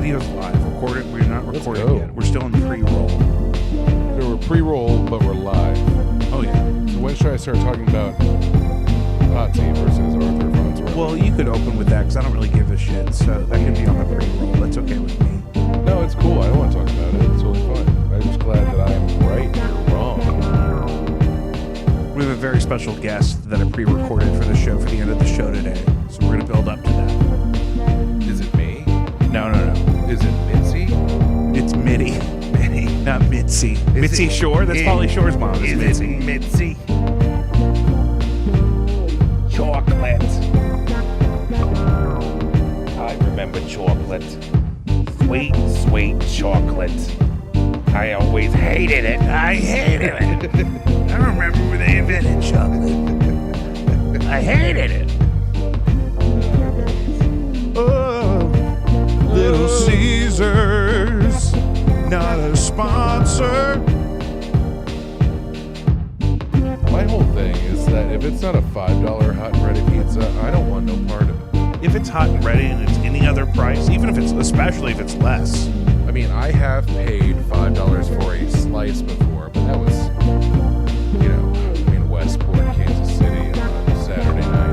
video's live. Recorded. We're not recording yet. We're still in pre-roll. So we're pre-roll, but we're live. Oh, yeah. So when should I start talking about Hot Tea versus Arthur Fonzarelli? Well, you could open with that because I don't really give a shit. So that can be on the pre-roll. That's okay with me. No, it's cool. I don't want to talk about it. It's totally fine. I'm just glad that I'm right and you're wrong. We have a very special guest that I pre-recorded for the show for the end of the show today. So we're going to build up to that. Is it me? No. Is it Mitzi? It's Mitty. Mitty, not Mitzi. Mitzi Shore? That's Pauly Shore's mom. Is Mitzi. Mitzi? Chocolate. I remember chocolate. Sweet, sweet chocolate. I always hated it. I hated it. I remember when they invented chocolate. I hated it. Oh, Little Caesars, not a sponsor. My whole thing is that if it's not a $5 hot and ready pizza, I don't want no part of it. If it's hot and ready and it's any other price, even if it's, especially if it's less. I mean, I have paid $5 for a slice before, but that was, in Westport, Kansas City on a Saturday night.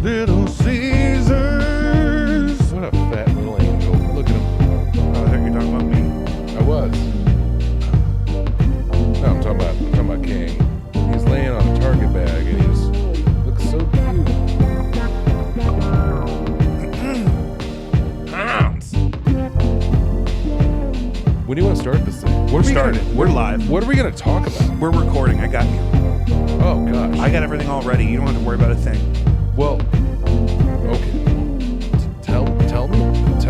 Little Caesars. What a fat little angel. Look at him. Oh, I thought you were talking about me. I was. No, I'm talking about King. He's laying on a Target bag and he just looks so cute. When do you want to start this thing? We're started. We're live. What are we going to talk about? We're recording. I got you. Oh, gosh. I got everything all ready. You don't have to worry about a thing. Well, okay. Tell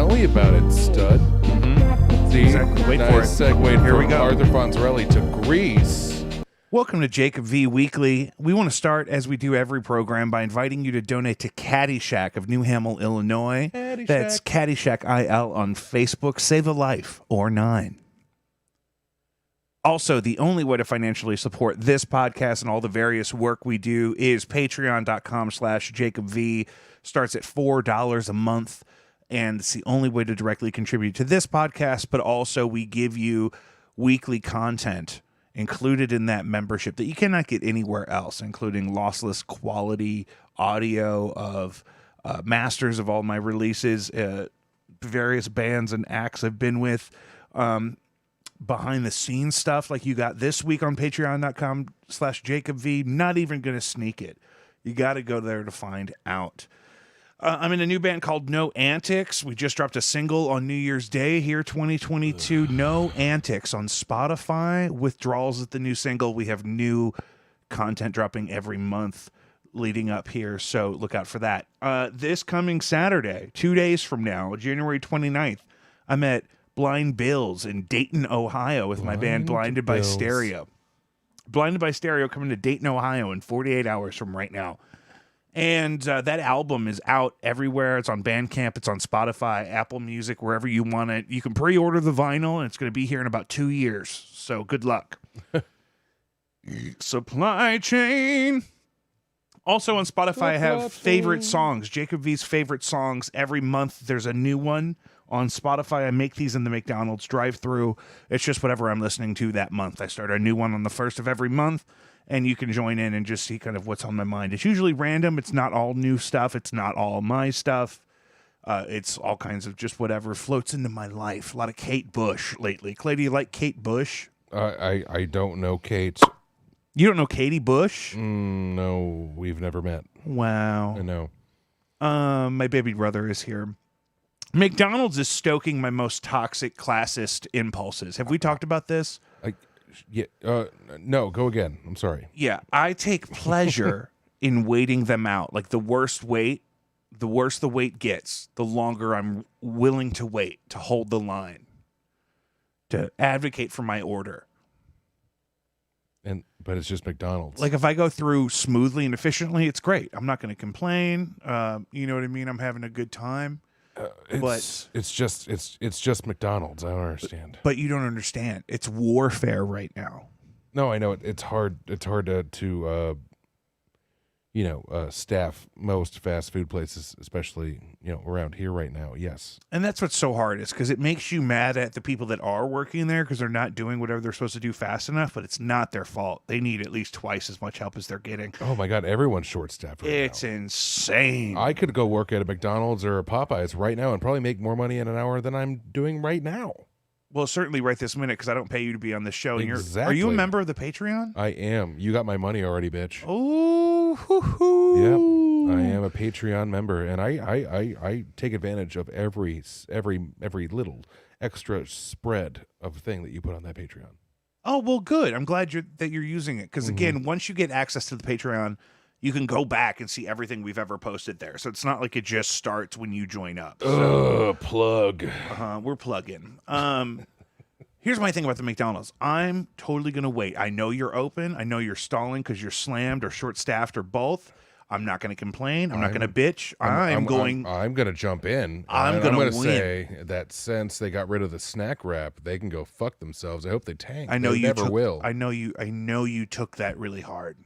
me about it, stud. Mm-hmm. See, exactly. Wait for it. Segue Here from we go. Arthur Fonzarelli to Greece. Welcome to Jacob V Weekly. We want to start, as we do every program, by inviting you to donate to Caddyshack of New Hamel, Illinois. Caddyshack. That's Caddyshack IL on Facebook. Save a life or 9. Also, the only way to financially support this podcast and all the various work we do is patreon.com/JacobV. Starts at $4 a month, and it's the only way to directly contribute to this podcast, but also we give you weekly content included in that membership that you cannot get anywhere else, including lossless quality audio of masters of all my releases, various bands and acts I've been with, behind the scenes stuff like you got this week on patreon.com/JacobV. Not even going to sneak it. You got to go there to find out. I'm in a new band called No Antics. We just dropped a single on New Year's Day here, 2022. No Antics on Spotify. Withdrawals at the new single. We have new content dropping every month leading up here, so look out for that. This coming Saturday, 2 days from now, January 29th, I'm at Blind Bills in Dayton, Ohio with my band Blinded by Stereo. Blinded by Stereo coming to Dayton, Ohio in 48 hours from right now. And that album is out everywhere. It's on Bandcamp. It's on Spotify, Apple Music, wherever you want it. You can pre-order the vinyl, and it's going to be here in about 2 years. So good luck. Supply Chain. Also on Spotify, I have favorite songs. Jacob V's favorite songs. Every month, there's a new one. On Spotify, I make these in the McDonald's drive-thru. It's just whatever I'm listening to that month. I start a new one on the first of every month. And you can join in and just see kind of what's on my mind. It's usually random. It's not all new stuff. It's not all my stuff. It's all kinds of just whatever floats into my life. A lot of Kate Bush lately. Clay, do you like Kate Bush? I don't know Kate. You don't know Katie Bush? No, we've never met. Wow. I know. My baby brother is here. McDonald's is stoking my most toxic classist impulses. Have we talked about this? No, go again. I'm sorry. Yeah, I take pleasure in waiting them out. Like the worse the wait gets, the longer I'm willing to wait, to hold the line, to advocate for my order. But it's just McDonald's. Like if I go through smoothly and efficiently, it's great. I'm not going to complain. You know what I mean? I'm having a good time. It's just McDonald's. I don't understand. But you don't understand. It's warfare right now. No, I know it. It's hard. It's hard to staff most fast food places, especially, around here right now. Yes. And that's what's so hard is because it makes you mad at the people that are working there because they're not doing whatever they're supposed to do fast enough, but it's not their fault. They need at least twice as much help as they're getting. Oh my God, everyone's short-staffed right It's now. insane. I could go work at a McDonald's or a Popeyes right now and probably make more money in an hour than I'm doing right now. Well, certainly right this minute because I don't pay you to be on this show. And are you a Exactly. member of the Patreon? I am. You got my money already, bitch. Oh, hoo-hoo. Yep. I am a Patreon member, and I take advantage of every little extra spread of thing that you put on that Patreon. Oh, well, good. I'm glad that you're using it because, again, once you get access to the Patreon, you can go back and see everything we've ever posted there. So it's not like it just starts when you join up. Plug. We're plugging. Here's my thing about the McDonald's. I'm totally going to wait. I know you're open. I know you're stalling because you're slammed or short-staffed or both. I'm not going to complain. I'm not going to bitch. I'm going to jump in. I'm going to win. Say that since they got rid of the snack wrap, they can go fuck themselves. I hope they tank. I know they you never will. I know you took that really hard.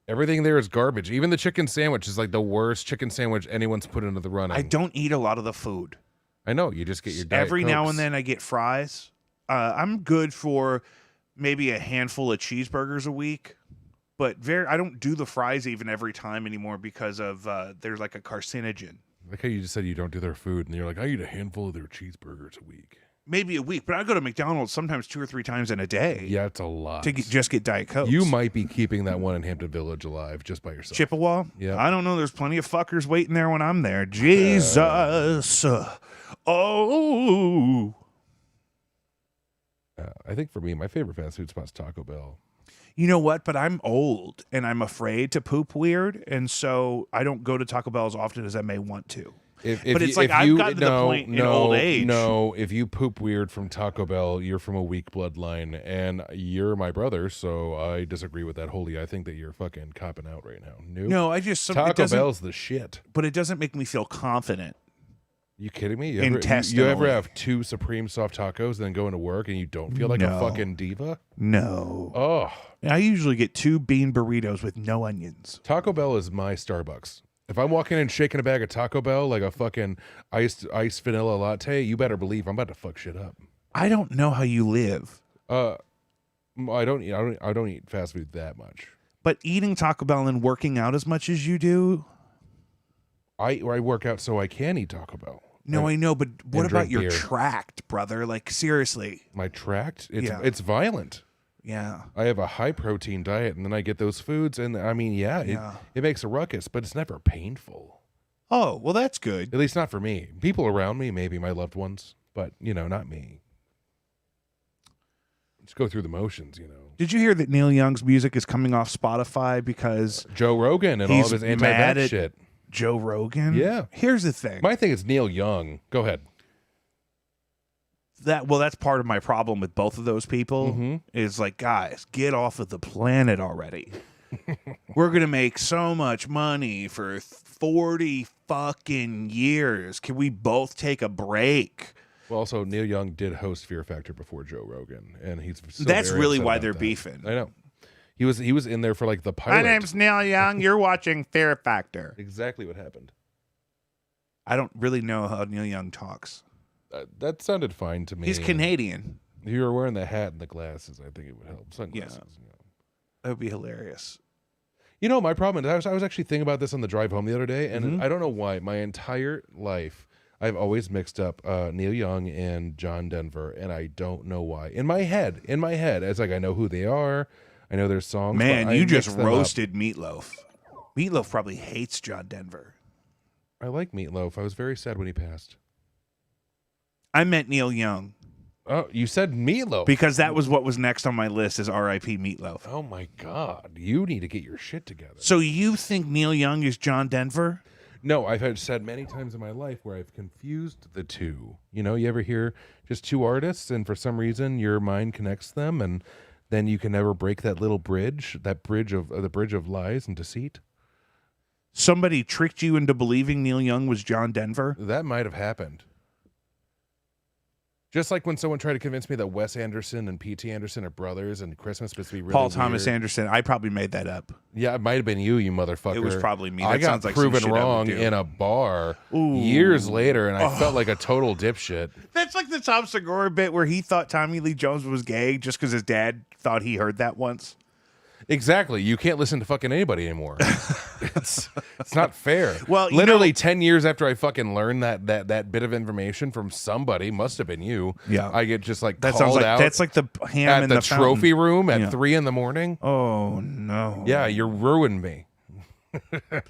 Everything there is garbage. Even the chicken sandwich is like the worst chicken sandwich anyone's put into the running. I don't eat a lot of the food. I know. You just get your Diet Every now Cokes. and then I get fries. I'm good for maybe a handful of cheeseburgers a week, but I don't do the fries even every time anymore because of there's like a carcinogen. Like how you just said you don't do their food, and you're like, I eat a handful of their cheeseburgers a week. Maybe a week, but I go to McDonald's sometimes 2 or 3 times in a day. Yeah, it's a lot. To just get Diet Coke. You might be keeping that one in Hampton Village alive just by yourself. Chippewa? Yeah. I don't know. There's plenty of fuckers waiting there when I'm there. Jesus. Oh. I think for me, my favorite fast food spot's Taco Bell. You know what? But I'm old and I'm afraid to poop weird, and so I don't go to Taco Bell as often as I may want to. But it's like I've gotten to the point in old age. No, if you poop weird from Taco Bell, you're from a weak bloodline, and you're my brother, so I disagree with that wholly. I think that you're fucking copping out right now. Nope. No, I just Taco Bell's the shit. But it doesn't make me feel confident. You kidding me? You Intestinally. ever have 2 Supreme soft tacos and then go into work and you don't feel like a fucking diva? No. Oh. I usually get 2 bean burritos with no onions. Taco Bell is my Starbucks. If I'm walking in and shaking a bag of Taco Bell like a fucking iced vanilla latte, you better believe I'm about to fuck shit up. I don't know how you live. I don't eat fast food that much. But eating Taco Bell and working out as much as you do, I work out so I can eat Taco Bell. No, I know, but what about drink your beer. tract, brother? Like, seriously. My tract? It's Yeah. it's violent. Yeah. I have a high protein diet, and then I get those foods, and I mean, Yeah. it makes a ruckus, but it's never painful. Oh, well, that's good. At least not for me. People around me, maybe my loved ones, but not me. Just go through the motions, Did you hear that Neil Young's music is coming off Spotify because Joe Rogan and all He's of his mad anti-vax at- shit. Joe Rogan? Yeah. Here's the thing. My thing is Neil Young. Go ahead. That's part of my problem with both of those people Mhm. is like, guys, get off of the planet already. We're going to make so much money for 40 fucking years. Can we both take a break? Well, also Neil Young did host Fear Factor before Joe Rogan, and he's still That's very really upset why about they're that. beefing. I know. He was in there for like the pilot. Neil Young. You're watching Fear Factor. Exactly what happened. I don't really know how Neil Young talks. That sounded fine to me. He's Canadian. If you were wearing the hat and the glasses, I think it would help. Sunglasses. That would be hilarious. My problem is I was actually thinking about this on the drive home the other day, and Mm-hmm. I don't know why. My entire life, I've always mixed up Neil Young and John Denver, and I don't know why. In my head, it's like I know who they are. I know their songs. Man, but I you just mix them up. roasted Meatloaf. Meatloaf probably hates John Denver. I like Meatloaf. I was very sad when he passed. I meant Neil Young Oh, you said Meatloaf. because that was what was next on my list is R.I.P. Meatloaf. Oh my God, you need to get your shit together. So you think Neil Young is John Denver? No, I've had said many times in my life where I've confused the two. You ever hear just 2 artists, and for some reason your mind connects them, and then you can never break that little bridge, the bridge of lies and deceit. Somebody tricked you into believing Neil Young was John Denver? That might have happened. Just like when someone tried to convince me that Wes Anderson and P.T. Anderson are brothers and Christmas supposed to be really Paul Thomas weird. Anderson. I probably made that up. Yeah, it might have been you motherfucker. It was probably me. I That got sounds like some proven shit I would wrong do. in a bar Ooh. years later, and I felt like a total dipshit. That's like the Tom Segura bit where he thought Tommy Lee Jones was gay just because his dad thought he heard that once. Exactly. You can't listen to fucking anybody anymore. it's not fair. Well, you literally 10 years after I fucking learned that bit of information from somebody, must have been you. Yeah. I get just like That called sounds like out that's like the ham at in the, the trophy fountain. room at Yeah. 3 a.m. Oh no! Yeah, you ruined me.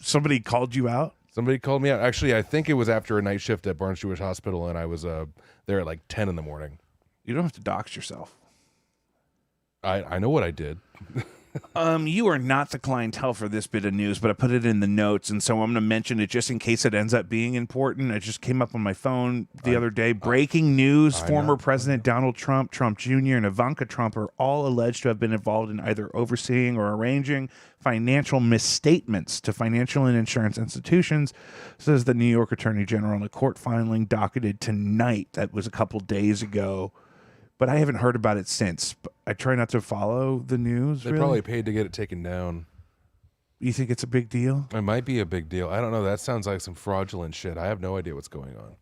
Somebody called you out. Somebody called me out. Actually, I think it was after a night shift at Barnes Jewish Hospital, and I was there at like 10 a.m. You don't have to dox yourself. I know what I did. You are not the clientele for this bit of news, but I put it in the notes, and so I'm going to mention it just in case it ends up being important. It just came up on my phone the other day. Breaking news: former President Donald Trump, Trump Jr., and Ivanka Trump are all alleged to have been involved in either overseeing or arranging financial misstatements to financial and insurance institutions, says the New York Attorney General in a court filing docketed tonight. That was a couple days ago. But I haven't heard about it since. I try not to follow the news. They really. probably paid to get it taken down. You think it's a big deal? It might be a big deal. I don't know. That sounds like some fraudulent shit. I have no idea what's going on.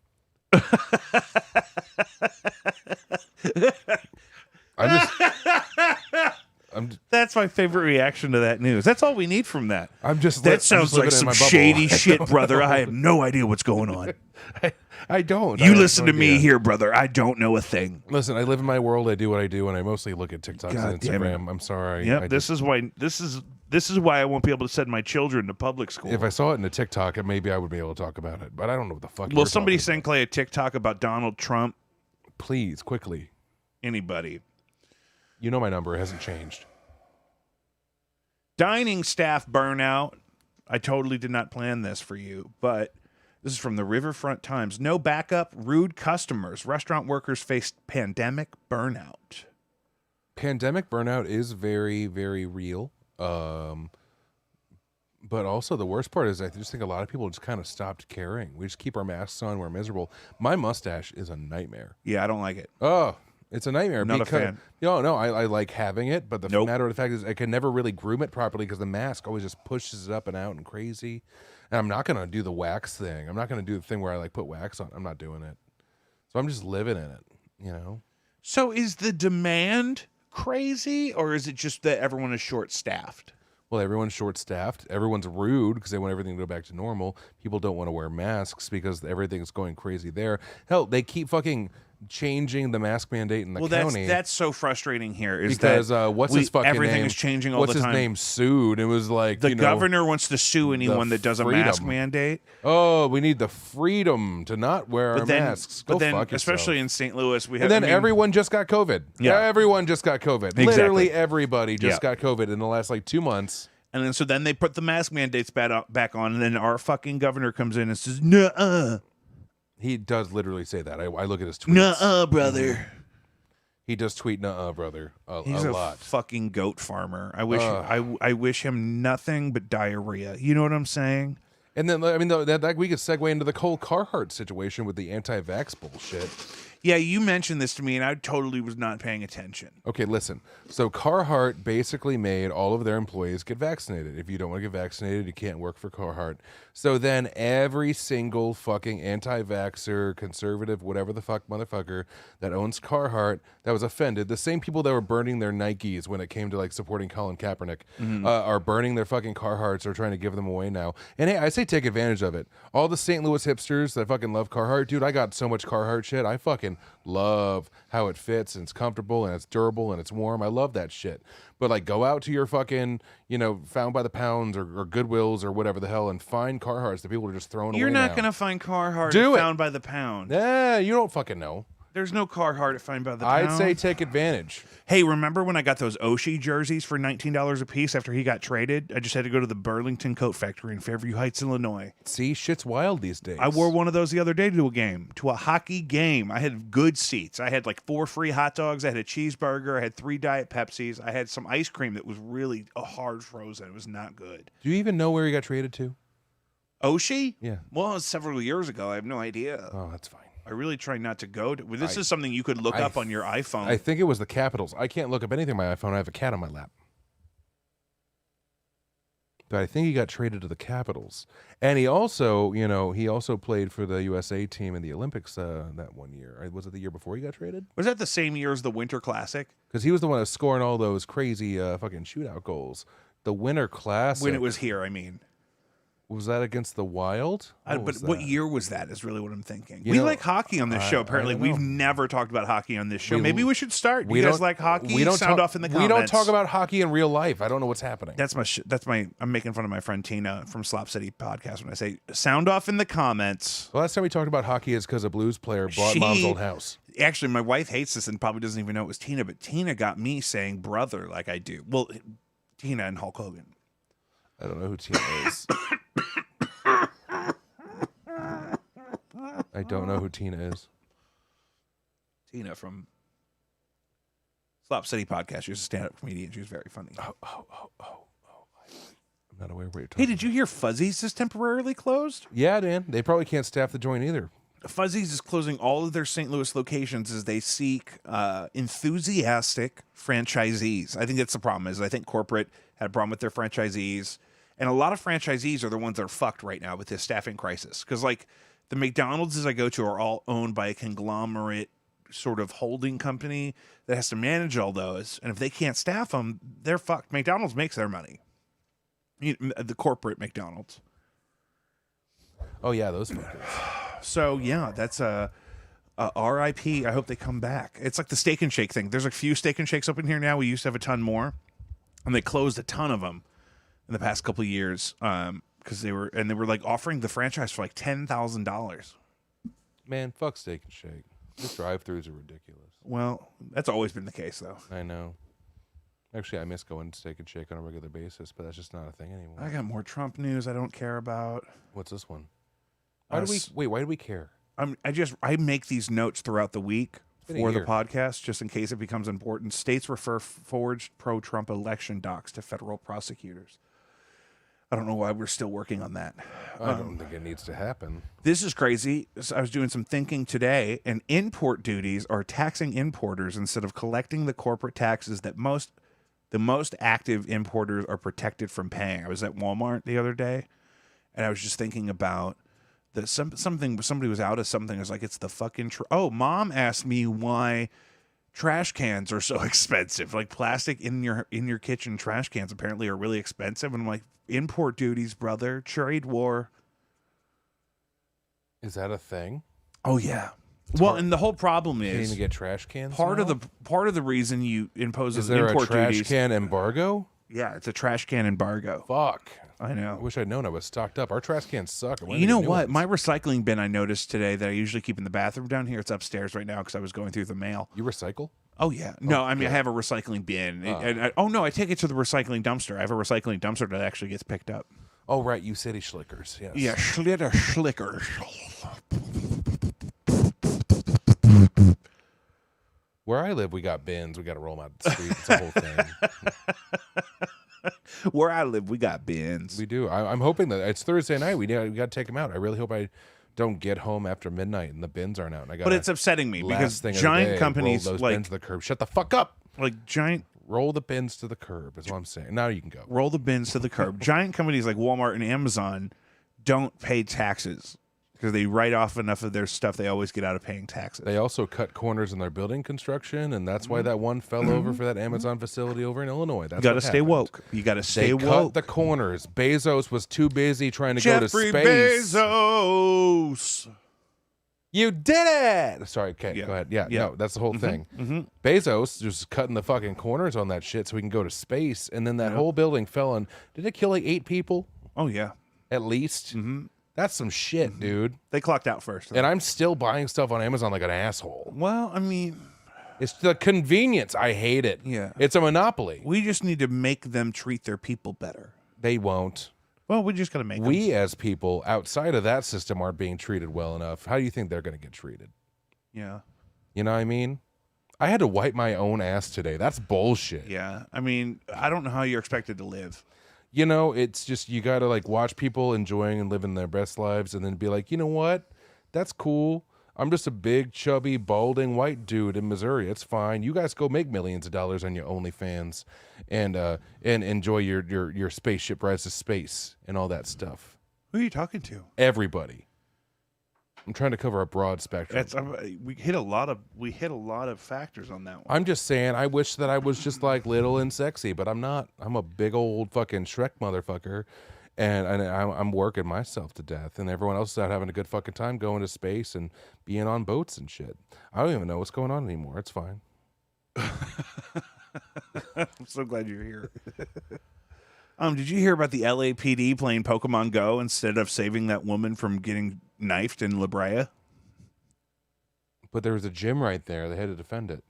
That's my favorite reaction to that news. That's all we need from that. That Sounds like some shady shit, brother. I have no idea what's going on. I don't. You listen to me here, brother. I don't know a thing. Listen, I live in my world. I do what I do, and I mostly look at TikToks God and damn it. Instagram. I'm sorry. Yep. This is why I won't be able to send my children to public school. If I saw it in a TikTok, maybe I would be able to talk about it. But I don't know what the fuck. Will somebody send Clay a TikTok about Donald Trump? Please, quickly. Anybody? You know my number. It hasn't changed. Dining staff burnout. I totally did not plan this for you, but this is from the Riverfront Times. No backup, rude customers. Restaurant workers face pandemic burnout. Pandemic burnout is very, very real. But also the worst part is I just think a lot of people just kind of stopped caring. We just keep our masks on. We're miserable. My mustache is a nightmare. Yeah, I don't like it. Oh, it's a nightmare. Not a fan. No, I like having it, but the Nope. matter of the fact is I can never really groom it properly because the mask always just pushes it up and out and crazy. And I'm not going to do the wax thing. I'm not going to do the thing where I like put wax on. I'm not doing it. So I'm just living in it, you know? So is the demand crazy, or is it just that everyone is short-staffed? Well, everyone's short-staffed. Everyone's rude because they want everything to go back to normal. People don't want to wear masks because everything's going crazy there. Hell, they keep fucking changing the mask mandate in the county. That's so frustrating here. Is because that what's his fucking everything name? is changing all what's the time. his name? Sued. It was like The governor wants to sue anyone that does a mask freedom. mandate. Oh, we need the freedom to not wear our masks. Go but then, fuck yourself. especially in St. Louis, we have. And then everyone just got COVID. Yeah. Everyone just got COVID. Exactly. Literally everybody just Yeah. got COVID in the last like 2 months. And then they put the mask mandates back on, and then our fucking governor comes in and says, "Nuh-uh, He does literally say that. I look at his tweets. nuh-uh, brother." He does tweet "nuh-uh, brother" He's a a lot. fucking goat farmer. I wish him nothing but diarrhea. You know what I'm saying? And then I mean that we could segue into the Cole Carhart situation with the anti-vax bullshit. Yeah, you mentioned this to me, and I totally was not paying attention. Okay, listen. So Carhartt basically made all of their employees get vaccinated. If you don't want to get vaccinated, you can't work for Carhartt. So then every single fucking anti-vaxxer, conservative, whatever the fuck motherfucker that owns Carhartt that was offended, the same people that were burning their Nikes when it came to like supporting Colin Kaepernick, are burning their fucking Carhartts or trying to give them away now. And hey, I say take advantage of it. All the St. Louis hipsters that fucking love Carhartt, dude, I got so much Carhartt shit. I fucking love how it fits and it's comfortable and it's durable and it's warm. I love that shit. But like go out to your fucking, Found by the Pounds or Goodwills or whatever the hell and find Carhartts that people are just throwing away. You're not now. going to find Carhartt Do at it. Found by the Pound. Yeah, you don't fucking know. There's no Carhartt at Found by the Pound. I'd say take advantage. Hey, remember when I got those Oshie jerseys for $19 a piece after he got traded? I just had to go to the Burlington Coat Factory in Fairview Heights, Illinois. See, shit's wild these days. I wore one of those the other day to a hockey game. I had good seats. I had like 4 free hot dogs. I had a cheeseburger. I had 3 Diet Pepsis. I had some ice cream that was really hard frozen. It was not good. Do you even know where he got traded to? Oshie? Yeah. Well, it was several years ago. I have no idea. Oh, that's fine. I really try not to go to. Well, this is something you could look up on your iPhone. I think it was the Capitals. I can't look up anything on my iPhone. I have a cat on my lap. But I think he got traded to the Capitals. And he also, played for the USA team in the Olympics that one year. Was it the year before he got traded? Was that the same year as the Winter Classic? Because he was the one that was scoring all those crazy fucking shootout goals. The Winter Classic. When it was here, I mean. Was that against the Wild? What year was that is really what I'm thinking. You we know, like hockey on this show. Apparently, don't know. we've never talked about hockey on this show. Maybe we should start. Do we you guys don't- like hockey? We don't Sound talk, off in the comments. We don't talk about hockey in real life. I don't know what's happening. I'm making fun of my friend Tina from Slop City Podcast when I say sound off in the comments. The last time we talked about hockey is because a Blues player bought Mom's old house. Actually, my wife hates this and probably doesn't even know it was Tina, but Tina got me saying brother like I do. Well, Tina and Hulk Hogan. I don't know who Tina is. I don't know who Tina is. Tina from Slop City Podcast. She was a stand-up comedian. She was very funny. I'm not aware of what you're talking Hey, did you hear Fuzzy's is temporarily closed? Yeah, Dan. They probably can't staff the joint either. Fuzzy's is closing all of their St. Louis locations as they seek enthusiastic franchisees. I think that's the problem. I think corporate had a problem with their franchisees, and a lot of franchisees are the ones that are fucked right now with this staffing crisis. Because like the McDonald's I go to are all owned by a conglomerate sort of holding company that has to manage all those, and if they can't staff them, they're fucked. McDonald's makes their money. The corporate McDonald's. Oh, yeah, those fuckers. So yeah, that's a RIP. I hope they come back. It's like the Steak and Shake thing. There's a few Steak and Shakes up in here now. We used to have a ton more, and they closed a ton of them in the past couple of years because they were like offering the franchise for like $10,000. Man, fuck Steak and Shake. The drive-thrus are ridiculous. Well, that's always been the case though. I know. Actually, I miss going to Steak and Shake on a regular basis, but that's just not a thing anymore. I got more Trump news I don't care about. What's this one? Why do we care? I make these notes throughout the week been a for the year. podcast just in case it becomes important. States refer forged pro-Trump election docs to federal prosecutors. I don't know why we're still working on that. I don't think it needs to happen. This is crazy. So I was doing some thinking today, and import duties are taxing importers instead of collecting the corporate taxes that the most active importers are protected from paying. I was at Walmart the other day, and I was just thinking about that somebody was out of something. I was like, it's the fucking Mom asked me why trash cans are so expensive. Like plastic in your kitchen trash cans apparently are really expensive. And I'm like, import duties, brother, trade war. Is that a thing? Oh yeah. Well, and the whole problem Can't is even get trash cans. part now? of the reason you impose Is those there import a trash duties. can embargo? Yeah, it's a trash can embargo. Fuck. I know. I wish I'd known I was stocked up. Our trash cans suck. You know what? My recycling bin I noticed today that I usually keep in the bathroom down here. It's upstairs right now because I was going through the mail. You recycle? Oh yeah. No, I mean I have a recycling bin. I take it to the recycling dumpster. I have a recycling dumpster that actually gets picked up. Oh right, you city schlickers. Yes. Yeah, schlickers. Where I live, we got bins. We got to roll them out the street. It's a whole thing. Where I live, we got bins. We do. I'm hoping that it's Thursday night. We got to take them out. I really hope I don't get home after midnight and the bins aren't out. And I got. But it's upsetting me because thing of the giant day, companies roll those like bins to the curb. Shut the fuck up. Roll the bins to the curb is what I'm saying. Now you can go. Roll the bins to the curb. Giant companies like Walmart and Amazon don't pay taxes because they write off enough of their stuff. They always get out of paying taxes. They also cut corners in their building construction, and that's why that one fell over for that Amazon facility over in Illinois. That's You got to what stay happened. woke. You got to stay They woke. cut the corners. Bezos was too busy trying to go to Jeffrey space. Bezos. You did it! Sorry, okay, Yeah. go ahead. Yeah, Yeah. no, that's the whole thing. Bezos just cutting the fucking corners on that shit so we can go to space, and then that whole building fell on. Did it kill like 8 people Oh yeah. at least? Mm-hmm. That's some shit, dude. They clocked out first. And I'm still buying stuff on Amazon like an asshole. Well, I mean, It's the convenience. I hate it. Yeah. It's a monopoly. we just need to make them treat their people better. They won't. Well, we just got to make them. We as people outside of that system aren't being treated well enough. How do you think they're going to get treated? Yeah. You know what I mean? I had to wipe my own ass today. That's bullshit. Yeah. I mean, I don't know how you're expected to live. You know, it's just you got to like watch people enjoying and living their best lives and then be like, you know what? That's cool. I'm just a big, chubby, balding white dude in Missouri. It's fine. You guys go make millions of dollars on your OnlyFans, and enjoy your spaceship rides to space and all that stuff. Who are you talking to? Everybody. I'm trying to cover a broad spectrum. That's we hit a lot of factors on that one. I'm just saying, I wish that I was just like little and sexy, but I'm not. I'm a big old fucking Shrek motherfucker, and I'm working myself to death, and everyone else is out having a good fucking time going to space and being on boats and shit. I don't even know what's going on anymore. It's fine. I'm so glad you're here. Did you hear about the LAPD playing Pokemon Go instead of saving that woman from getting knifed in La Brea? But there was a gym right there. They had to defend it.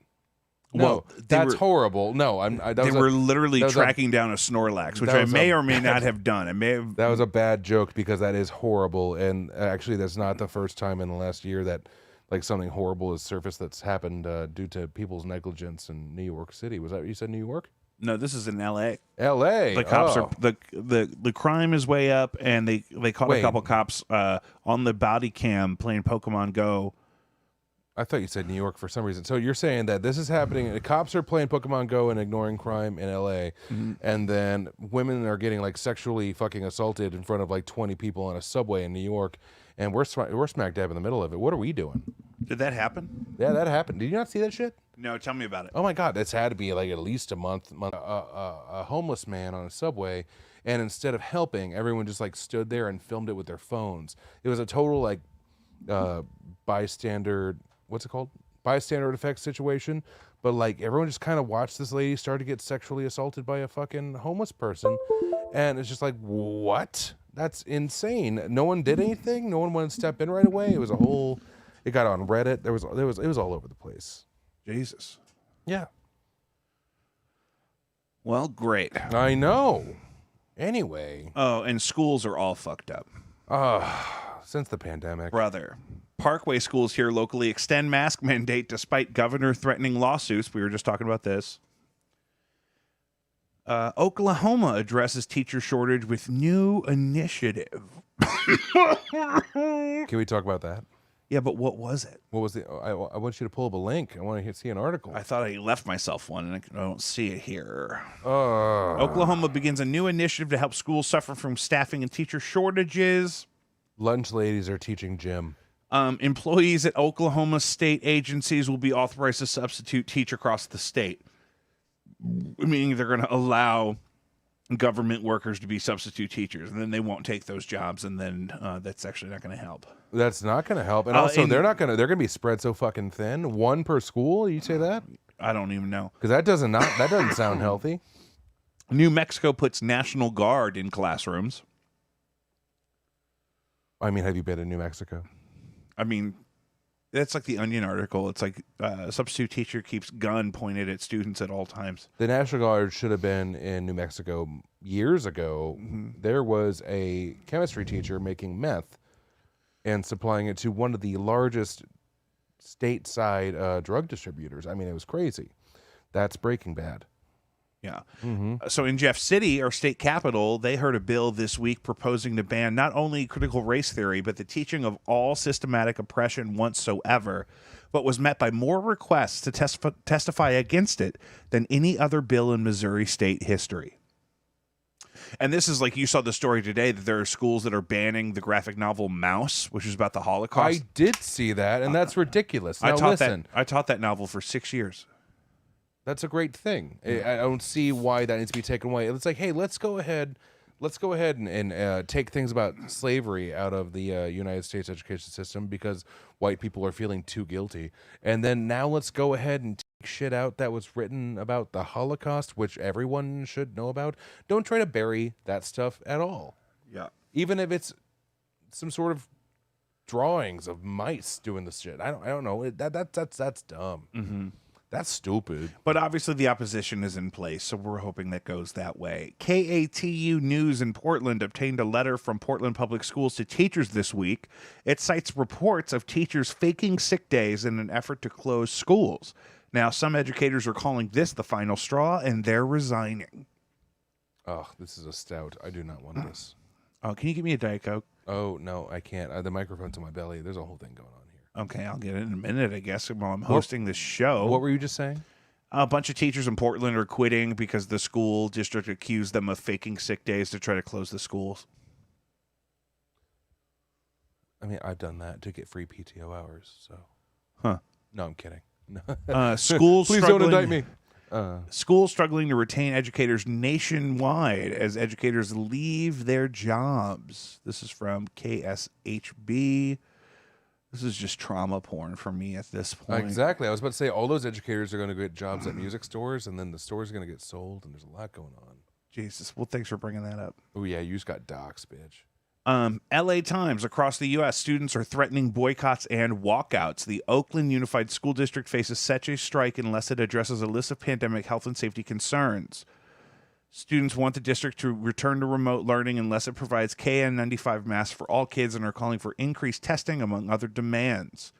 Well, No, that's horrible. No, They were literally tracking down a Snorlax, which I may or may not have done. I may have. That was a bad joke because that is horrible, and actually, that's not the first time in the last year that like something horrible has surfaced that's happened due to people's negligence in New York City. Was that what you said, New York? No, this is in L.A. L.A. The cops are the crime is way up, and they caught a couple cops on the body cam playing Pokemon Go. I thought you said New York for some reason. So you're saying that this is happening. The cops are playing Pokemon Go and ignoring crime in L.A. And then women are getting like sexually fucking assaulted in front of like 20 people on a subway in New York, and we're smack dab in the middle of it. What are we doing? Did that happen? Yeah, that happened. Did you not see that shit? No, tell me about it. Oh my God, that's had to be like at least a month. A homeless man on a subway, and instead of helping, everyone just like stood there and filmed it with their phones. It was a total like bystander. What's it called? Bystander effect situation. But like everyone just kind of watched this lady start to get sexually assaulted by a fucking homeless person, and it's just like, what? That's insane. No one did anything. No one wanted to step in right away. It was a whole. It got on Reddit. It was all over the place. Jesus. Yeah. Well, great. I know. Anyway. Oh, and schools are all fucked up. Since the pandemic. Brother. Parkway schools here locally extend mask mandate despite governor threatening lawsuits. We were just talking about this. Oklahoma addresses teacher shortage with new initiative. Can we talk about that? Yeah, but what was it? What was the? I want you to pull up a link. I want to see an article. I thought I left myself one, and I don't see it here. Oklahoma begins a new initiative to help schools suffer from staffing and teacher shortages. Lunch ladies are teaching gym. Employees at Oklahoma state agencies will be authorized to substitute teach across the state, meaning they're going to allow government workers to be substitute teachers, and then they won't take those jobs, and then that's actually not going to help. That's not going to help, and also they're going to be spread so fucking thin. One per school. You say that? I don't even know, because that doesn't sound healthy. New Mexico puts National Guard in classrooms. I mean, have you been in New Mexico? I mean, that's like the Onion article. It's like a substitute teacher keeps gun pointed at students at all times. The National Guard should have been in New Mexico years ago. There was a chemistry teacher making meth and supplying it to one of the largest stateside drug distributors. I mean, it was crazy. That's Breaking Bad. Yeah. So in Jeff City, our state capital, they heard a bill this week proposing to ban not only critical race theory, but the teaching of all systematic oppression whatsoever, but was met by more requests to testify against it than any other bill in Missouri state history. And this is like, you saw the story today that there are schools that are banning the graphic novel Mouse, which is about the Holocaust. I did see that, and that's ridiculous. Now, I taught that novel for 6 years. That's a great thing. I don't see why that needs to be taken away. It's like, hey, let's go ahead and take things about slavery out of the United States education system because white people are feeling too guilty. And then now let's go ahead and take shit out that was written about the Holocaust, which everyone should know about. Don't try to bury that stuff at all. Yeah. Even if it's some sort of drawings of mice doing this shit. I don't know. That's dumb. Mm-hmm. That's stupid. But obviously the opposition is in place, so we're hoping that goes that way. KATU News in Portland obtained a letter from Portland Public Schools to teachers this week. It cites reports of teachers faking sick days in an effort to close schools. Now, some educators are calling this the final straw, and they're resigning. Oh, this is a stout. I do not want this. Oh, can you give me a Diet Coke? Oh, no, I can't. The microphone's in my belly. There's a whole thing going on here. Okay, I'll get it in a minute, I guess, while I'm hosting this show. What were you just saying? A bunch of teachers in Portland are quitting because the school district accused them of faking sick days to try to close the schools. I mean, I've done that to get free PTO hours. So, Huh. No, I'm kidding. Schools Please struggling, don't indict me. Schools struggling to retain educators nationwide as educators leave their jobs. This is from KSHB. This is just trauma porn for me at this point. Exactly. I was about to say all those educators are going to get jobs at music stores, and then the stores are going to get sold, and there's a lot going on. Jesus. Well, thanks for bringing that up. Oh yeah, you just got docs, bitch. LA Times, across the U.S., students are threatening boycotts and walkouts. The Oakland Unified School District faces such a strike unless it addresses a list of pandemic health and safety concerns. Students want the district to return to remote learning unless it provides KN95 masks for all kids and are calling for increased testing, among other demands.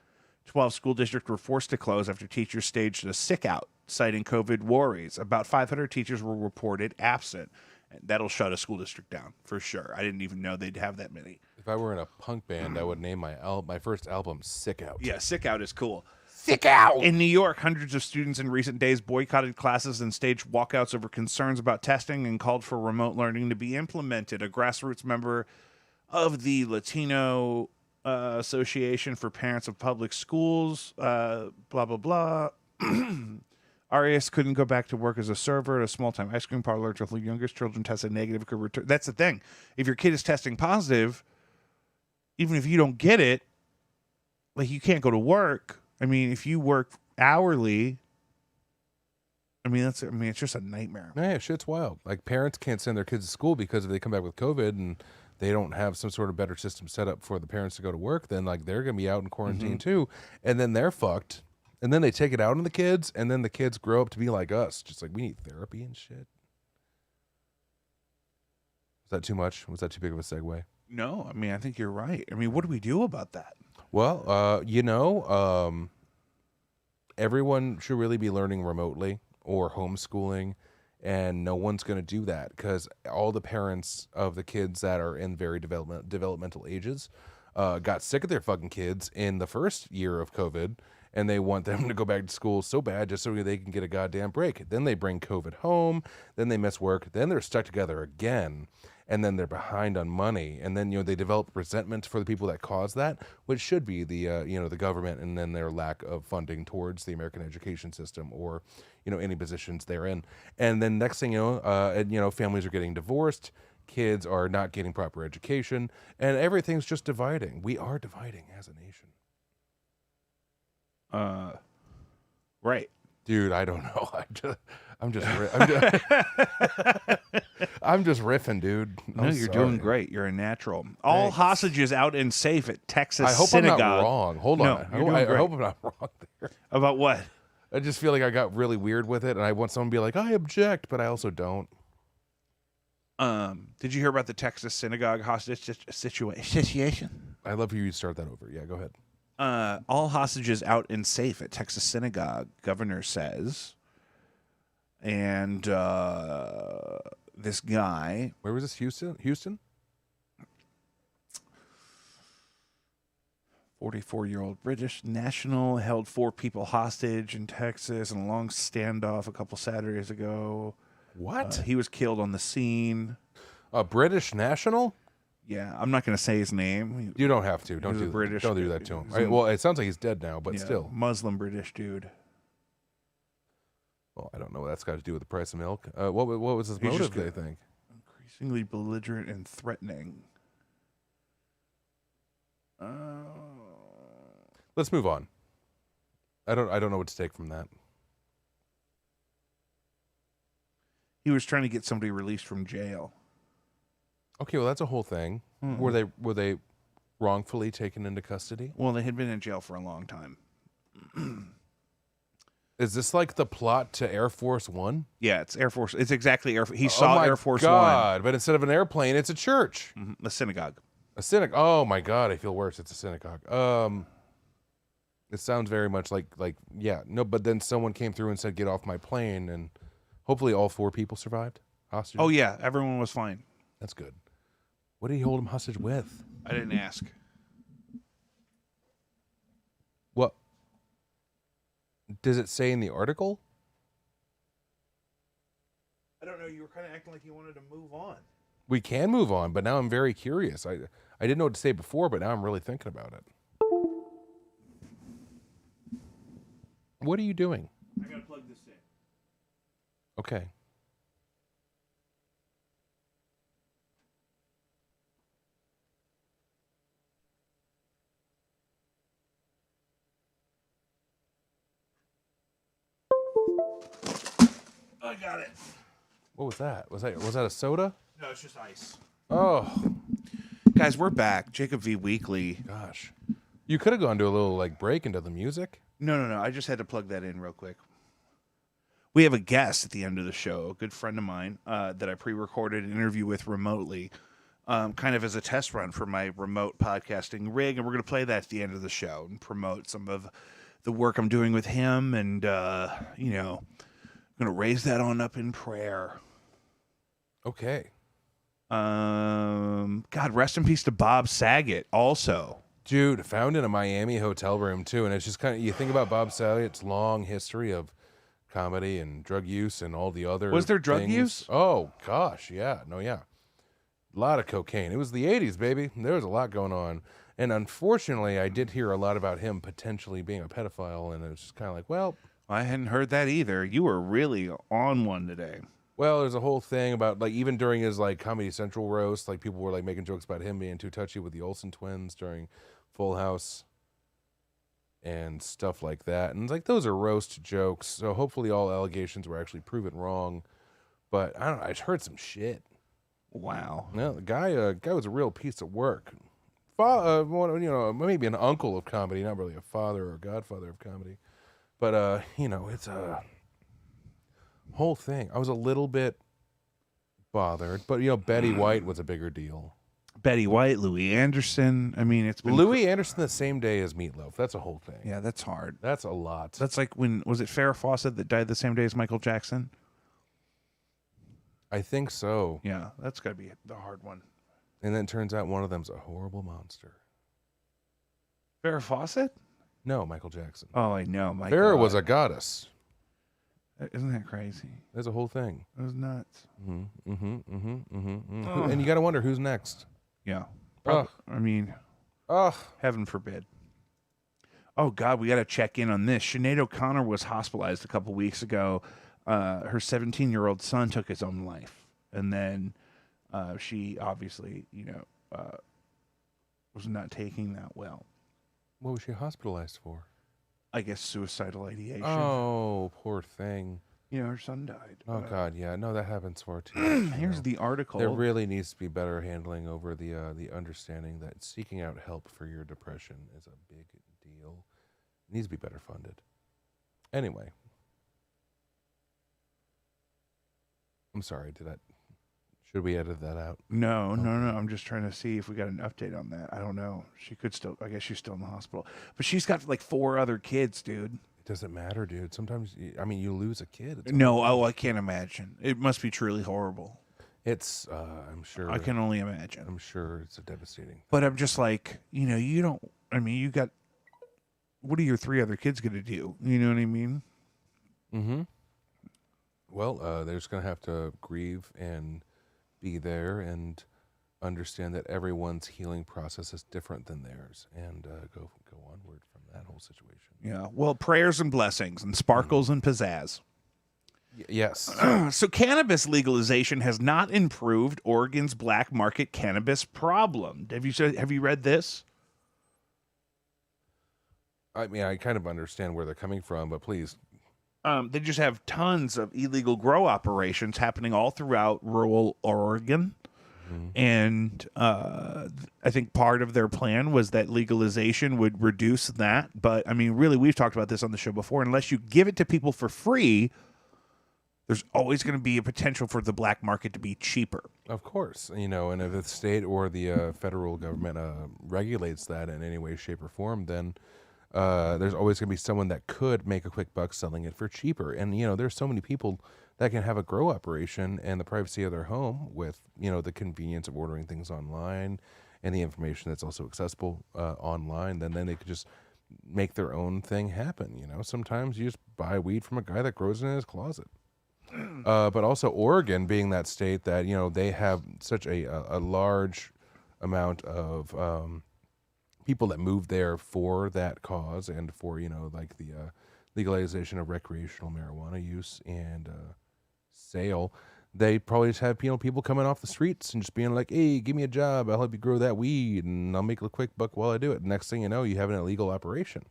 12 school districts were forced to close after teachers staged a sick-out, citing COVID worries. About 500 teachers were reported absent. That'll shut a school district down for sure. I didn't even know they'd have that many. If I were in a punk band, I would name my first album "Sick Out." Yeah, sick out is cool. Sick out. In New York, hundreds of students in recent days boycotted classes and staged walkouts over concerns about testing and called for remote learning to be implemented. A grassroots member of the Latino Association for Parents of Public Schools, blah, blah, blah. Arias couldn't go back to work as a server at a small-time ice cream parlor until the youngest children tested negative could return. That's the thing. If your kid is testing positive, even if you don't get it, like, you can't go to work. I mean, if you work hourly, it's just a nightmare. Yeah, shit's wild. Like, parents can't send their kids to school because if they come back with COVID and they don't have some sort of better system set up for the parents to go to work, then like they're gonna be out in quarantine too, and then they're fucked. And then they take it out on the kids, and then the kids grow up to be like us, just like we need therapy and shit. Was that too much? Was that too big of a segue? No, I think you're right. What do we do about that? Well, everyone should really be learning remotely or homeschooling, and no one's going to do that because all the parents of the kids that are in very developmental ages got sick of their fucking kids in the first year of COVID, and they want them to go back to school so bad just so they can get a goddamn break. Then they bring COVID home, then they miss work, then they're stuck together again, and then they're behind on money, and then they develop resentment for the people that caused that, which should be the the government, and then their lack of funding towards the American education system or any positions they're in. And then next thing families are getting divorced, kids are not getting proper education, and everything's just dividing. We are dividing as a nation. Right. Dude, I don't know. I'm just riffing, dude. No, you're doing great. You're a natural. All hostages out and safe at Texas I hope synagogue. I'm not wrong. Hold on. I hope I'm not wrong there. About what? I just feel like I got really weird with it, and I want someone to be like, I object, but I also don't. Did you hear about the Texas synagogue hostage situation? I love you start that over. Yeah, go ahead. All hostages out and safe at Texas synagogue, governor says. And this guy... Where was this? Houston? 44-year-old British national held 4 people hostage in Texas in a long standoff a couple Saturdays ago. What? He was killed on the scene. A British national? Yeah, I'm not going to say his name. You don't have to. Don't do British. Don't do that to him. Well, it sounds like he's dead now, but still. Muslim British dude. Well, I don't know what that's got to do with the price of milk. What was his motive, they think? Increasingly belligerent and threatening. Let's move on. I don't know what to take from that. He was trying to get somebody released from jail. Okay, well that's a whole thing. Mm-hmm. Were they wrongfully taken into custody? Well, they had been in jail for a long time. Is this like the plot to Air Force One? Yeah, it's Air Force. It's exactly Air Force. He saw Air Force God, but instead of an airplane, it's a church. One. The synagogue. A synagogue. Oh my God, I feel worse. It's a synagogue. It sounds very much like yeah, no, but then someone came through and said, "Get off my plane," and hopefully all 4 people survived. Hostage. Oh yeah, everyone was fine. That's good. What did he hold him hostage with? I didn't ask. Does it say in the article? I don't know. You were kind of acting like you wanted to move on. We can move on, but now I'm very curious. I didn't know what to say before, but now I'm really thinking about it. What are you doing? I gotta plug this in. Okay. I got it. What was that? Was that a soda? No, it's just ice. Oh, Guys, we're back. Jacob V Weekly. gosh. You could have gone to a little like break into the music. No. I just had to plug that in real quick. We have a guest at the end of the show, a good friend of mine that I pre-recorded an interview with remotely, kind of as a test run for my remote podcasting rig, and we're going to play that at the end of the show and promote some of the work I'm doing with him, and I'm going to raise that on up in prayer. Okay. God, rest in peace to Bob Saget. Also, Dude, found in a Miami hotel room too, and it's just kind of, you think about Bob Saget's long history of comedy and drug use and all the other Was there drug things. use? Oh gosh, yeah. A lot of cocaine. It was the 80s, baby. There was a lot going on. And unfortunately, I did hear a lot about him potentially being a pedophile, and it was just kind of like, well, I hadn't heard that either. You were really on one today. there's a whole thing about, like, even during his, like, Comedy Central roast, like, people were, like, making jokes about him being too touchy with the Olsen twins during Full House and stuff like that. And, like, those are roast jokes, so hopefully all allegations were actually proven wrong. But, I don't know, I just heard some shit. Wow. No, the guy was a real piece of work. Maybe an uncle of comedy, not really a father or a godfather of comedy. But, it's a whole thing. I was a little bit bothered, but Betty White was a bigger deal. Betty White, Louis Anderson. I mean, it's been Louis Anderson the same day as Meatloaf. That's a whole thing. Yeah, that's hard. That's a lot. That's like when was it Farrah Fawcett that died the same day as Michael Jackson? I think so. Yeah, that's got to be the hard one. And then it turns out one of them's a horrible monster. Farrah Fawcett? No, Michael Jackson. Oh, I know. My Farrah God. was a goddess. Isn't that crazy? There's a whole thing. It was nuts. Oh. And you got to wonder who's next. Yeah. Ugh. I mean, Ugh. heaven forbid. Oh, God, we got to check in on this. Sinead O'Connor was hospitalized a couple weeks ago. Her 17-year-old son took his own life. And then she obviously, was not taking that well. What was she hospitalized for? I guess suicidal ideation. Oh, poor thing. Her son died. Oh, God, yeah. No, that happens far too much. Here's the article. There really needs to be better handling over the understanding that seeking out help for your depression is a big deal. It needs to be better funded. Anyway. I'm sorry, should we edit that out? No. I'm just trying to see if we got an update on that. I don't know. I guess she's still in the hospital. But she's got like 4 other kids, dude. It doesn't matter, dude. Sometimes, you lose a kid. I can't imagine. It must be truly horrible. It's, I'm sure. I can only imagine. I'm sure it's a devastating. But I'm just like, what are your 3 other kids going to do? You know what I mean? Mm-hmm. Well, they're just going to have to grieve and be there and understand that everyone's healing process is different than theirs and go onward from that whole situation. Yeah. Well, prayers and blessings and sparkles and pizzazz. Yes. So cannabis legalization has not improved Oregon's black market cannabis problem. Have you read this? I mean, I kind of understand where they're coming from, but please. They just have tons of illegal grow operations happening all throughout rural Oregon. Mm-hmm. And I think part of their plan was that legalization would reduce that. But, I mean, really, we've talked about this on the show before. Unless you give it to people for free, there's always going to be a potential for the black market to be cheaper. Of course. And if the state or the federal government regulates that in any way, shape, or form, then there's always going to be someone that could make a quick buck selling it for cheaper. And, there's so many people that can have a grow operation and the privacy of their home with, the convenience of ordering things online and the information that's also accessible online. Then they could just make their own thing happen. Sometimes you just buy weed from a guy that grows it in his closet. But also Oregon being that state that, they have such a large amount of people that move there for that cause and for, like the legalization of recreational marijuana use and sale. They probably just have people coming off the streets and just being like, hey, give me a job. I'll help you grow that weed and I'll make a quick buck while I do it. Next thing you know, you have an illegal operation.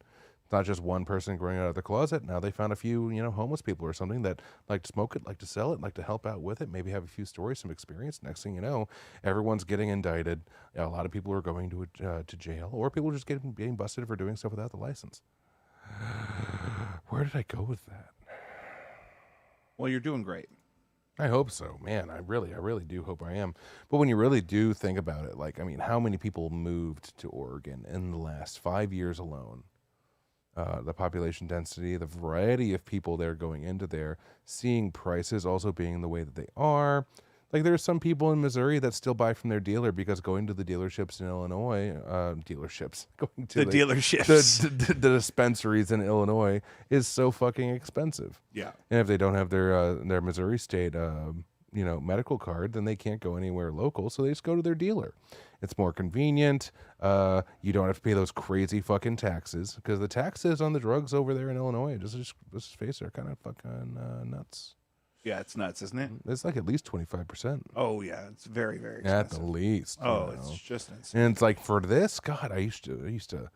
It's not just one person growing it out of the closet. Now they found a few, homeless people or something that like to smoke it, like to sell it, like to help out with it, maybe have a few stories, some experience. Next thing you know, everyone's getting indicted. A lot of people are going to jail, or people are just getting busted for doing stuff without the license. Where did I go with that? Well, you're doing great. I hope so, man. I really do hope I am. But when you really do think about it, how many people moved to Oregon in the last 5 years alone? The population density, the variety of people that are going into there, seeing prices also being the way that they are. Like, there are some people in Missouri that still buy from their dealer because going to the dealerships in Illinois, going to the dispensaries in Illinois is so fucking expensive. Yeah. And if they don't have their Missouri state, medical card, then they can't go anywhere local, so they just go to their dealer. It's more convenient. You don't have to pay those crazy fucking taxes, because the taxes on the drugs over there in Illinois, let's face it, are kind of fucking nuts. Yeah, it's nuts, isn't it? It's like at least 25%. Oh yeah, it's very, very At expensive. the least. Oh, it's just insane. And it's like, for this, God, I used to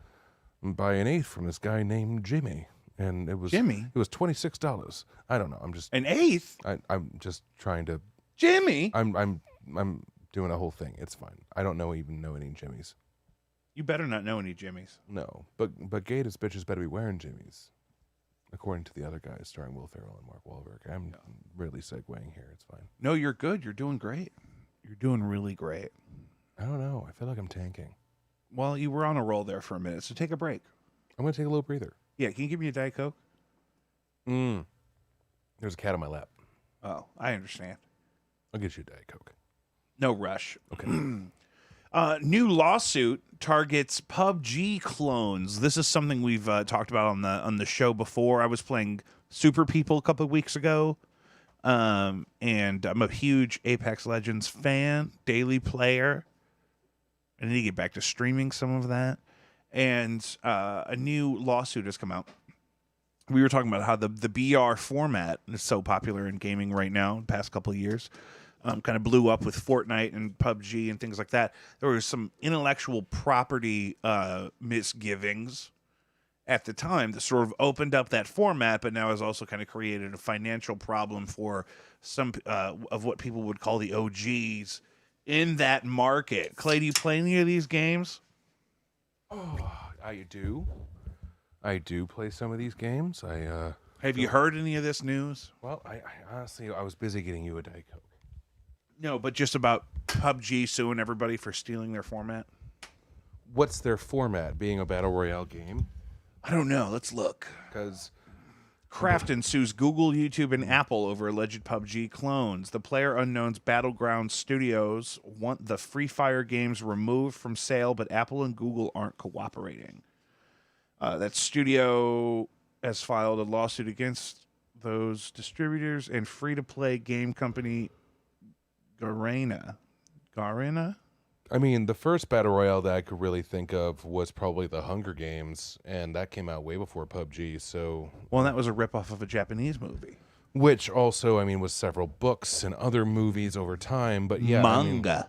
buy an eighth from this guy named Jimmy, and it was Jimmy? It was $26. I don't know. I'm just An eighth? I'm just trying to. Jimmy? I'm doing a whole thing. It's fine. I don't even know any Jimmys. You better not know any Jimmys. No, but gators bitches better be wearing Jimmys, according to the other guys starring Will Ferrell and Mark Wahlberg. I'm really segueing here. It's fine. No, you're good. You're doing great. You're doing really great. I don't know. I feel like I'm tanking. Well, you were on a roll there for a minute, so take a break. I'm gonna take a little breather. Yeah, can you give me a Diet Coke? There's a cat on my lap. Oh, I understand. I'll get you a Diet Coke. No rush. Okay. New lawsuit targets PUBG clones. This is something we've talked about on the show before. I was playing Super People a couple of weeks ago, and I'm a huge Apex Legends fan, daily player. I need to get back to streaming some of that. And a new lawsuit has come out. We were talking about how the BR format is so popular in gaming right now, the past couple of years. Kind of blew up with Fortnite and PUBG and things like that. There was some intellectual property misgivings at the time that sort of opened up that format, but now has also kind of created a financial problem for some of what people would call the OGs in that market. Clay, do you play any of these games? Oh, I do. I do play some of these games. Have you heard any of this news? Well, I honestly, I was busy getting you a Diet Coke. No, but just about PUBG suing everybody for stealing their format. What's their format? Being a battle royale game? I don't know. Let's look. Because Krafton sues Google, YouTube, and Apple over alleged PUBG clones. The PlayerUnknown's Battleground Studios want the Free Fire games removed from sale, but Apple and Google aren't cooperating. That studio has filed a lawsuit against those distributors and free-to-play game company Garena. I mean, the first battle royale that I could really think of was probably the Hunger Games, and that came out way before PUBG. So, well, that was a ripoff of a Japanese movie, which also, I mean, was several books and other movies over time. But yeah, manga.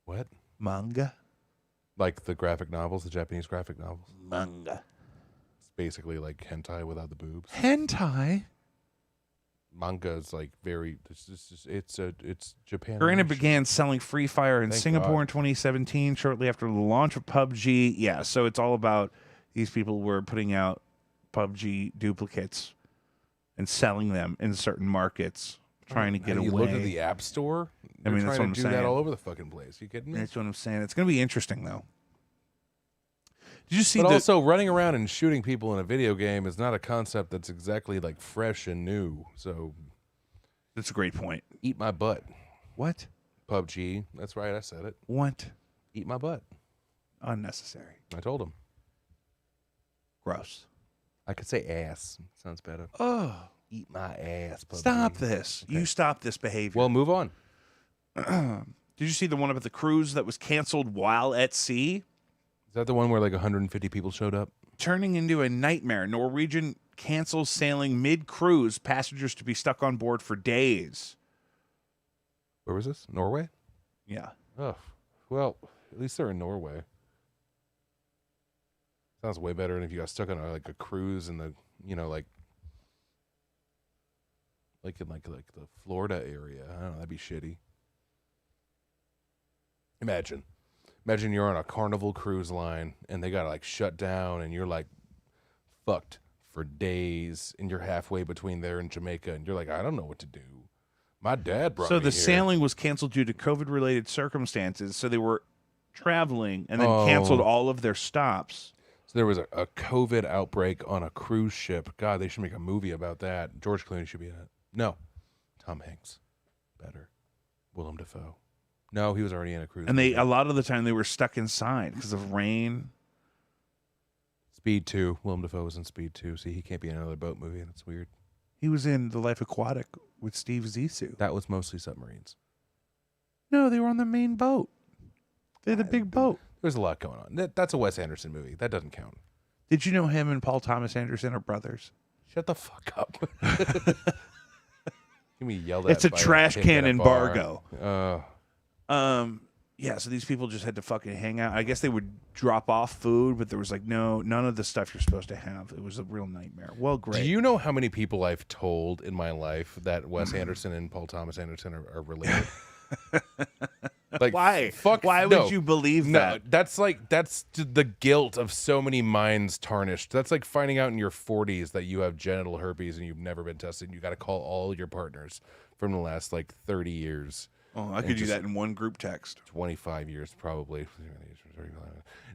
What? Manga. Like the graphic novels, the Japanese graphic novels. Manga. It's basically like hentai without the boobs. Hentai. Manga is like very. It's Japan. Garena began selling Free Fire in Thank Singapore God. in 2017, shortly after the launch of PUBG. Yeah, so it's all about these people were putting out PUBG duplicates and selling them in certain markets, trying to get away. You look at the App Store. I mean, They're that's trying what to I'm do that saying. all over the fucking place. You kidding me? That's what I'm saying. It's going to be interesting, though. Did you see But the... also, running around and shooting people in a video game is not a concept that's exactly like fresh and new. So, That's a great point. eat my butt. What? PUBG. That's right. I said it. What? Eat my butt. Unnecessary. I told him. Gross. I could say ass. Sounds better. Oh, Eat my ass, puppy. stop this. Okay. You stop this behavior. Well, move on. Did you see the one about the cruise that was canceled while at sea? Is that the one where like 150 people showed up? Turning into a nightmare. Norwegian cancels sailing mid-cruise, passengers to be stuck on board for days. Where was this? Norway? Yeah. Oh, well, at least they're in Norway. Sounds way better than if you got stuck on a cruise in the, like in the Florida area. I don't know, that'd be shitty. Imagine you're on a Carnival cruise line and they got shut down and you're fucked for days and you're halfway between there and Jamaica and you're like, I don't know what to do. My dad brought me So the here. sailing was canceled due to COVID-related circumstances. So they were traveling and then canceled all of their stops. So there was a COVID outbreak on a cruise ship. God, they should make a movie about that. George Clooney should be in it. No. Tom Hanks. Better. Willem Dafoe. No, he was already in a cruise. And movie. a lot of the time they were stuck inside because of rain. Speed 2. Willem Dafoe was in Speed 2. See, he can't be in another boat movie. That's weird. He was in The Life Aquatic with Steve Zissou. That was mostly submarines. No, they were on the main boat. They had a big boat. There's a lot going on. That's a Wes Anderson movie. That doesn't count. Did you know him and Paul Thomas Anderson are brothers? Shut the fuck up. Give me yelled at. It's a by trash kid can at a embargo. bar. Yeah, so these people just had to fucking hang out. I guess they would drop off food, but there was none of the stuff you're supposed to have. It was a real nightmare. Well, great. Do you know how many people I've told in my life that Wes Anderson and Paul Thomas Anderson are related? Why? Fuck, Why no. would you believe No, that? that's the guilt of so many minds tarnished. That's like finding out in your 40s that you have genital herpes and you've never been tested. You got to call all your partners from the last 30 years. Oh, I could do that in one group text. 25 years probably.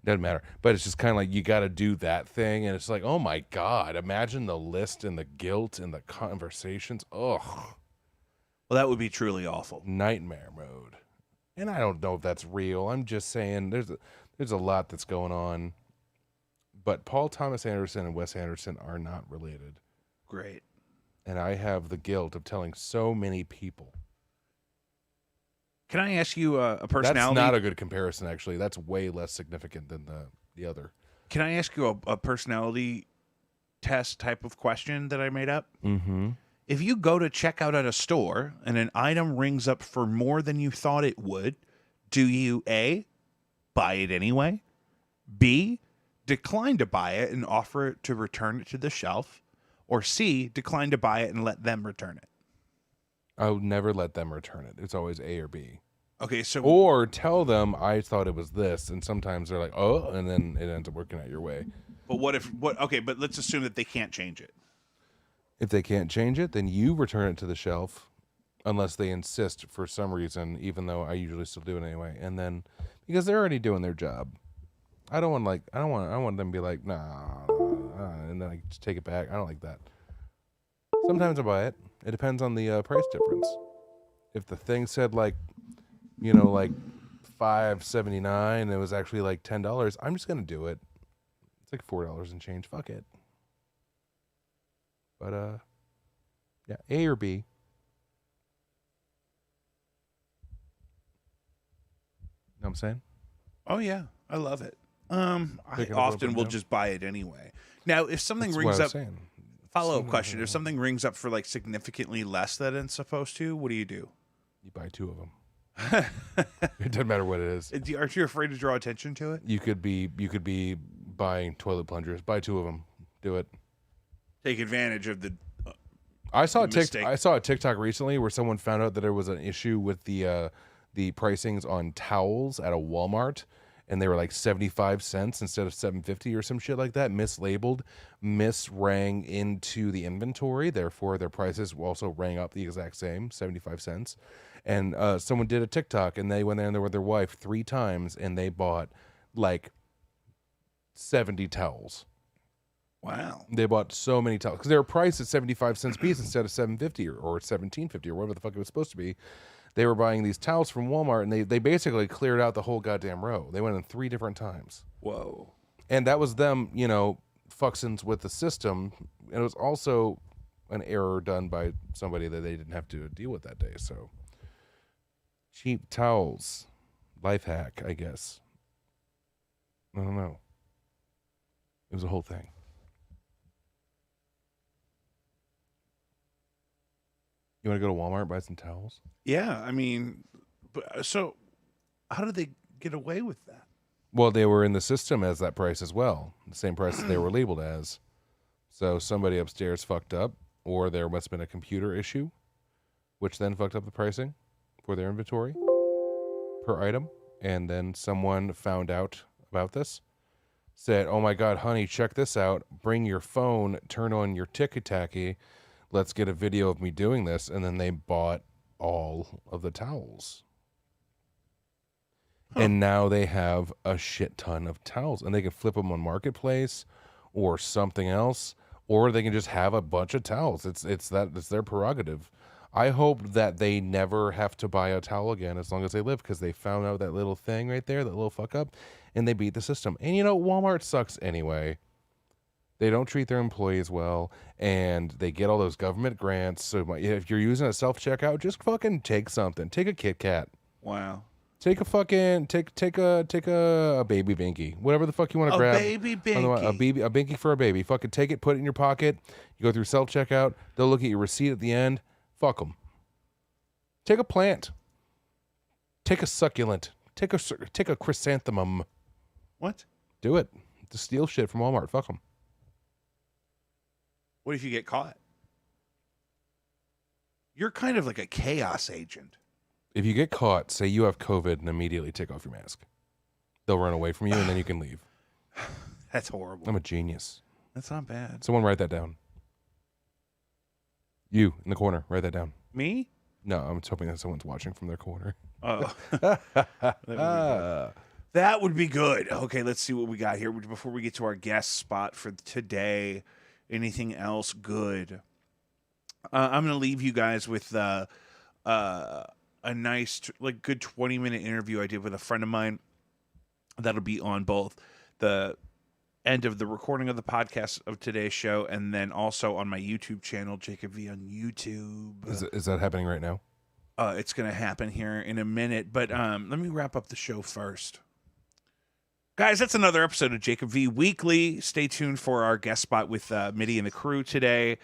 Doesn't matter. But it's just kind of like you got to do that thing. And it's like, oh my God, imagine the list and the guilt and the conversations. Ugh. Well, that would be truly awful. Nightmare mode. And I don't know if that's real. I'm just saying there's a lot that's going on. But Paul Thomas Anderson and Wes Anderson are not related. Great. And I have the guilt of telling so many people. Can I ask you a personality? That's not a good comparison, actually. That's way less significant than the other. Can I ask you a personality test type of question that I made up? Mm-hmm. If you go to check out at a store and an item rings up for more than you thought it would, do you A, buy it anyway? B, decline to buy it and offer it to return it to the shelf? Or C, decline to buy it and let them return it? I would never let them return it. It's always A or B. Okay, so... Or tell them I thought it was this, and sometimes they're like, oh, and then it ends up working out your way. But okay, but let's assume that they can't change it. If they can't change it, then you return it to the shelf, unless they insist for some reason, even though I usually still do it anyway. And then, because they're already doing their job, I want them to be like, nah, and then I just take it back. I don't like that. Sometimes I buy it. It depends on the price difference. If the thing said $5.79, and it was actually $10, I'm just gonna do it. It's $4 and change. Fuck it. But yeah, A or B. Know what I'm saying? Oh yeah, I love it. I Picking up often open will down. just buy it anyway. Now, if something That's rings what I up, was saying. follow-up question: if something rings up for significantly less than it's supposed to, what do? You buy 2 of them. It doesn't matter what it is. Aren't you afraid to draw attention to it? You could be buying toilet plungers. Buy 2 of them. Do it. Take advantage of the. I saw mistake. I saw a TikTok recently where someone found out that there was an issue with the pricings on towels at a Walmart, and they were 75 cents instead of $7.50 or some shit like that, mislabeled, misrang into the inventory. Therefore, their prices also rang up the exact same, 75 cents. And someone did a TikTok, and they went in there with their wife 3 times, and they bought 70 towels. Wow. They bought so many towels because they were priced at 75 cents a piece instead of $7.50 or $17.50 or whatever the fuck it was supposed to be. They were buying these towels from Walmart, and they basically cleared out the whole goddamn row. They went in 3 different times. Whoa. And that was them, fucksins with the system. And it was also an error done by somebody that they didn't have to deal with that day. So, cheap towels. Life hack, I guess. I don't know. It was a whole thing. You want to go to Walmart and buy some towels? Yeah, I mean, so how did they get away with that? Well, they were in the system as that price as well. The same price that they were labeled as. So somebody upstairs fucked up, or there must have been a computer issue, which then fucked up the pricing for their inventory per item. And then someone found out about this, said, "Oh my God, honey, check this out. Bring your phone, turn on your Tiki-Taki. Let's get a video of me doing this." And then they bought all of the towels. And now they have a shit ton of towels, and they can flip them on Marketplace or something else, or they can just have a bunch of towels. It's their prerogative. I hope that they never have to buy a towel again as long as they live, because they found out that little thing right there, that little fuck up, and they beat the system. And Walmart sucks anyway. They don't treat their employees well, and they get all those government grants. So if you're using a self-checkout, just fucking take something. Take a Kit Kat. Wow. Take a fucking take a baby binky, whatever the fuck you want to grab. A baby binky. A binky for a baby. Fucking take it, put it in your pocket. You go through self checkout. They'll look at your receipt at the end. Fuck them. Take a plant. Take a succulent. Take a chrysanthemum. What? Do it. Just steal shit from Walmart. Fuck them. What if you get caught? You're kind of like a chaos agent. If you get caught, say you have COVID, and immediately take off your mask. They'll run away from you, and then you can leave. That's horrible. I'm a genius. That's not bad. Someone write that down. You, in the corner, write that down. Me? No, I'm just hoping that someone's watching from their corner. Oh. That would be good. Okay, let's see what we got here before we get to our guest spot for today. Anything else good? I'm going to leave you guys with a nice, good 20-minute interview I did with a friend of mine. That'll be on both the end of the recording of the podcast of today's show, and then also on my YouTube channel, Jacob V on YouTube. Is that happening right now? It's going to happen here in a minute, but let me wrap up the show first. Guys, that's another episode of Jacob V Weekly. Stay tuned for our guest spot with Mitty and the crew today.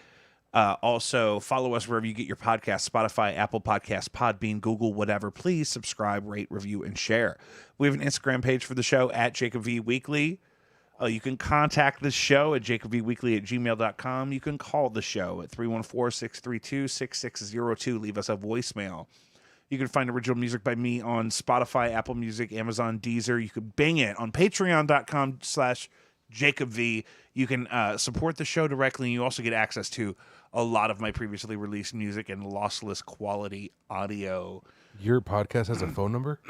Also, follow us wherever you get your podcasts, Spotify, Apple Podcasts, Podbean, Google, whatever. Please subscribe, rate, review, and share. We have an Instagram page for the show at Jacob V Weekly. You can contact the show at jacobvweekly@gmail.com. You can call the show at 314-632-6602. Leave us a voicemail. You can find original music by me on Spotify, Apple Music, Amazon, Deezer. You can bing it on patreon.com/JacobV. You can support the show directly, and you also get access to a lot of my previously released music and lossless quality audio. Your podcast has a phone number?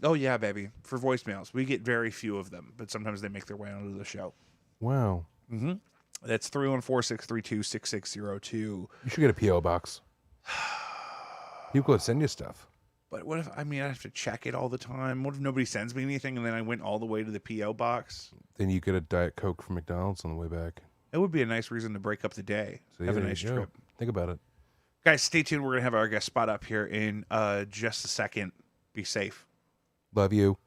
Oh, yeah, baby. For voicemails. We get very few of them, but sometimes they make their way onto the show. Wow. Mm-hmm. That's 314-632-6602. You should get a P.O. box. People could send you stuff. But what if, I have to check it all the time? What if nobody sends me anything and then I went all the way to the P.O. box? Then you get a Diet Coke from McDonald's on the way back. It would be a nice reason to break up the day. So have a there nice you go. trip. Think about it. Guys, stay tuned. We're going to have our guest spot up here in just a second. Be safe. Love you.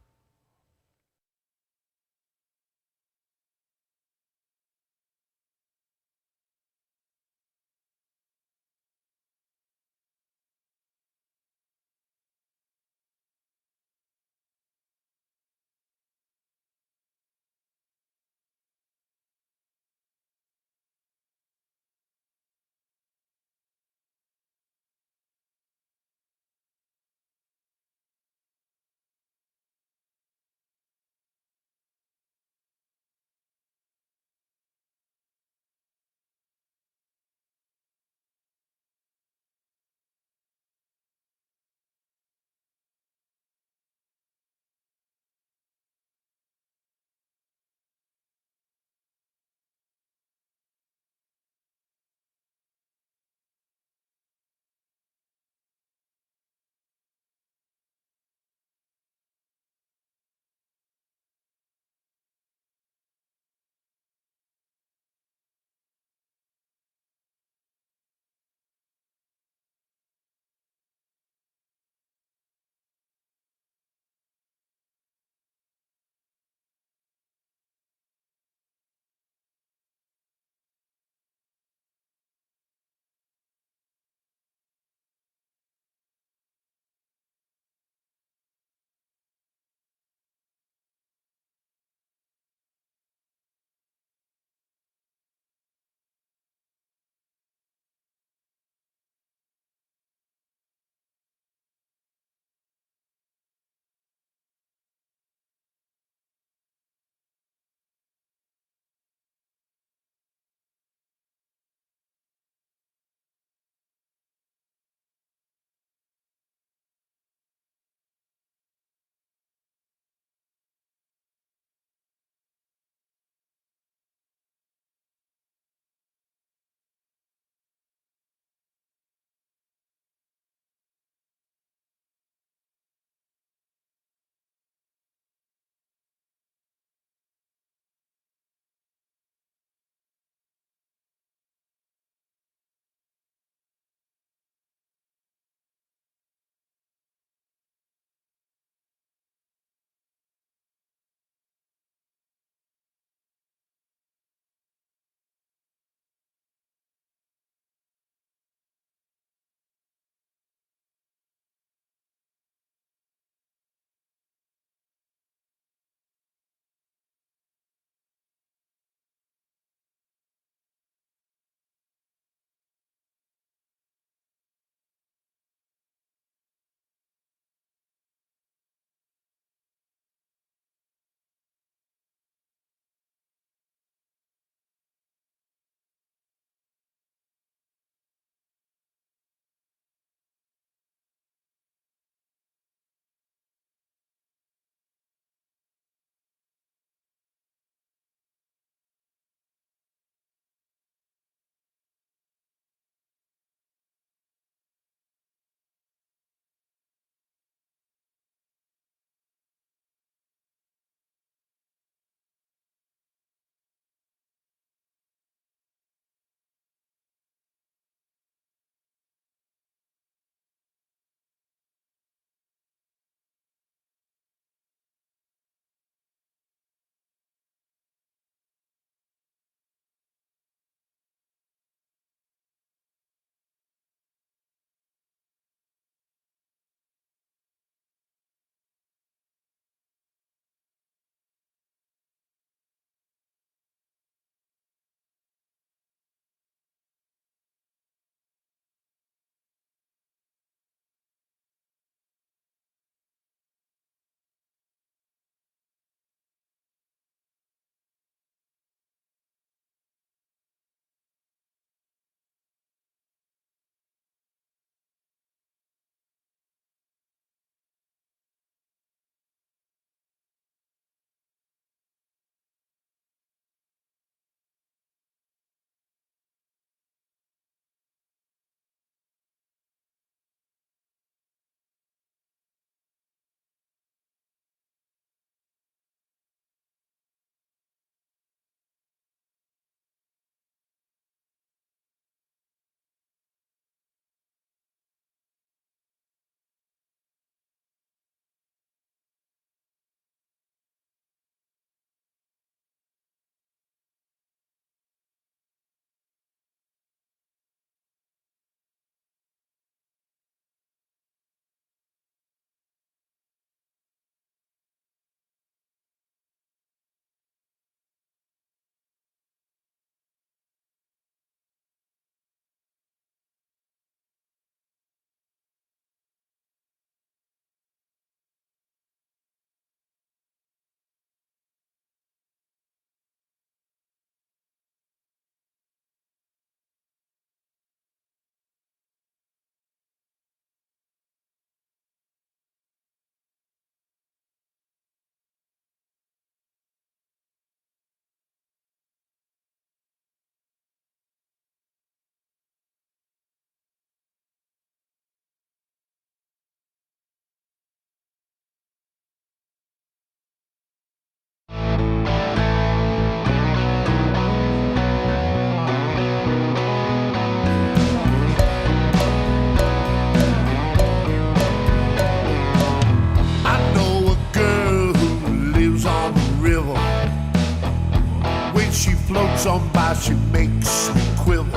somebody, she makes me quiver.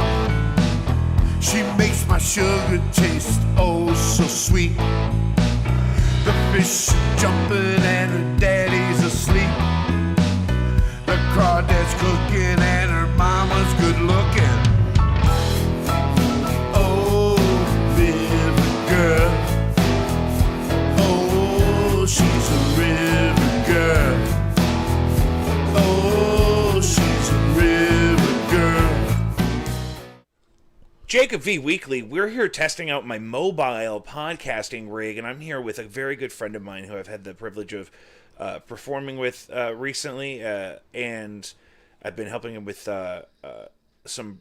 She makes my sugar taste oh so sweet. The fish are jumping and her daddy's asleep. The crawdad's cooking and her mama's good looking. Oh, river girl. Oh, she's a river girl. Oh, she's a river girl. Jacob V Weekly, we're here testing out my mobile podcasting rig, and I'm here with a very good friend of mine who I've had the privilege of performing with recently, and I've been helping him with some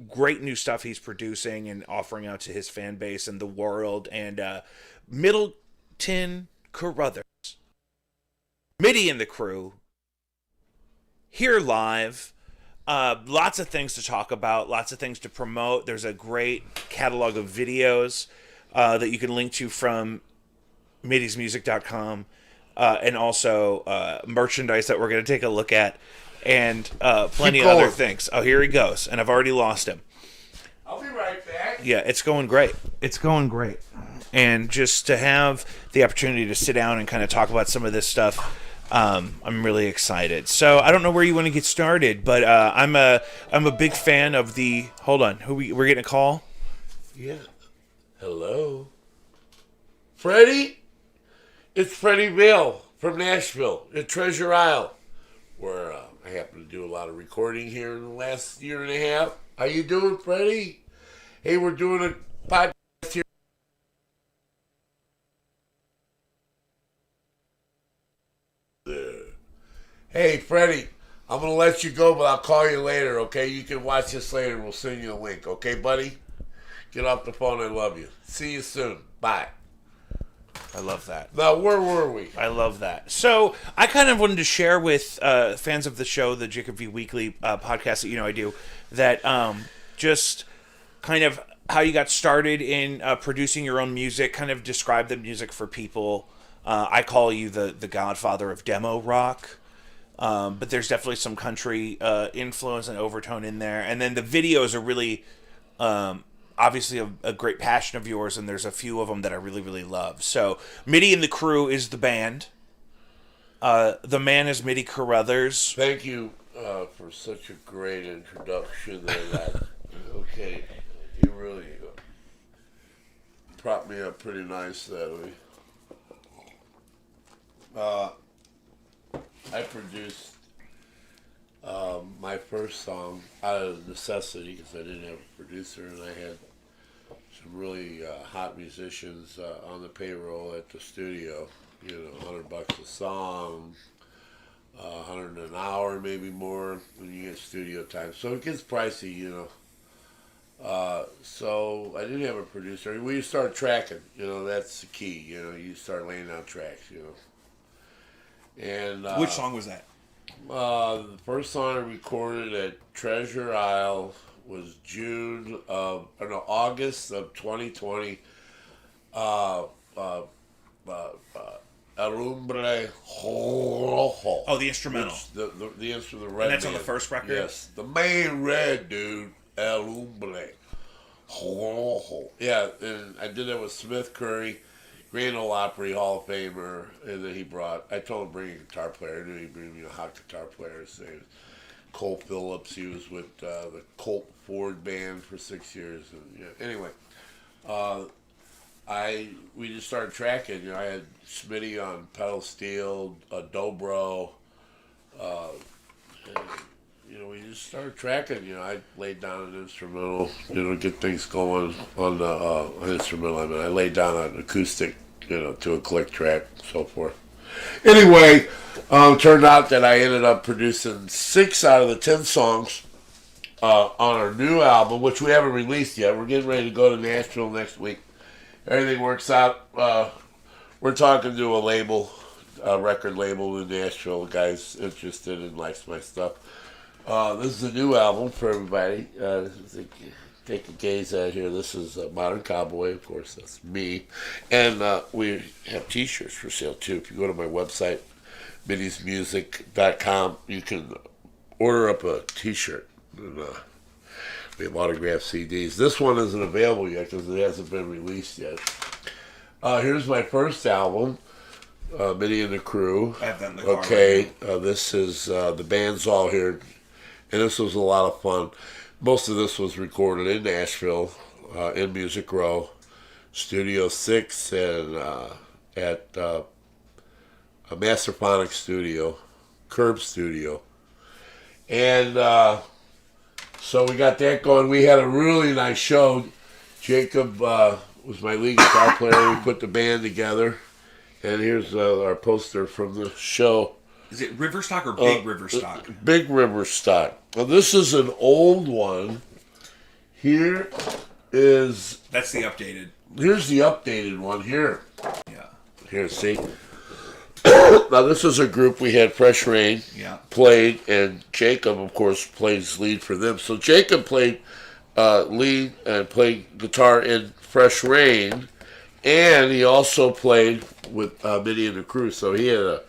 great new stuff he's producing and offering out to his fan base and the world, and Middleton Carruthers. Mitty and the crew, here live. Lots of things to talk about, lots of things to promote. There's a great catalog of videos that you can link to from mittysmusic.com, and also merchandise that we're going to take a look at, and plenty of other things. Oh, here he goes, and I've already lost him. I'll be right back. Yeah, it's going great. It's going great. And just to have the opportunity to sit down and kind of talk about some of this stuff, I'm really excited. So I don't know where you want to get started, but I'm a big fan of the. Hold on, we're getting a call. Yeah. Hello. Freddie? It's Freddie Bill from Nashville at Treasure Isle, where I happen to do a lot of recording here in the last year and a half. How you doing, Freddie? Hey, we're doing a podcast here. Hey, Freddie, I'm going to let you go, but I'll call you later, okay? You can watch this later. We'll send you a link, okay, buddy? Get off the phone. I love you. See you soon. Bye. I love that. Now, where were we? I love that. So I kind of wanted to share with fans of the show, the Jacob V Weekly podcast that I do, that just kind of how you got started in producing your own music, kind of describe the music for people. I call you the godfather of demo rock. But there's definitely some country influence and overtone in there. And then the videos are really, obviously, a great passion of yours, and there's a few of them that I really, really love. So, Mitty and the Crew is the band. The man is Mitty Carruthers. Think you for such a great introduction there. Okay, you really propped me up pretty nice that way. I produced my first song out of necessity because I didn't have a producer, and I had some really hot musicians on the payroll at the studio. $100 a song, 100 an hour, maybe more when you get studio time. So it gets pricey, So I didn't have a producer. When you start tracking, that's the key. You start laying down tracks, And Which song was that? The first song I recorded at Treasure Isle was August of 2020. Alumbre. Oh, the instrumental. The instrumental, the red. And that's on man. the first record? Yes, the main red dude, Alumbre. Yeah, and I did that with Smith Curry, Grand Ole Opry Hall of Famer, and then I told him to bring a guitar player. I knew he'd bring me a hot guitar player. His name was Cole Phillips. He was with the Colt Ford Band for 6 years. And, anyway, we just started tracking. I had Smitty on pedal steel, a dobro, and, we just started tracking. I laid down an instrumental, get things going on the instrumental. I laid down an acoustic, to a click track, and so forth. Anyway, turned out that I ended up producing 6 out of the 10 songs on our new album, which we haven't released yet. We're getting ready to go to Nashville next week. Everything works out. We're talking to a record label in Nashville. The guy's interested and likes my stuff. This is a new album for everybody. Take a gaze at here. This is Modern Cowboy, of course. That's me. And we have t-shirts for sale, too. If you go to my website, mittysmusic.com, you can order up a T-shirt. And, we have autographed CDs. This one isn't available yet because it hasn't been released yet. Here's my first album, Minnie and the Crew. I have that in the car. Okay, this is the band's all here, and this was a lot of fun. Most of this was recorded in Nashville, in Music Row, Studio 6, and at a Masterphonic Studio, Curb Studio. And so we got that going. We had a really nice show. Jacob was my lead guitar player. We put the band together. And here's our poster from the show. Is it Riverstock or Big Riverstock? Big Riverstock. Well, this is an old one. Here is... That's the updated. Here's the updated one. Here. Yeah. Here, see? Now, this is a group we had Fresh Rain played, and Jacob, of course, plays lead for them. So Jacob played lead and played guitar in Fresh Rain, and he also played with Minnie and the Crew. So he had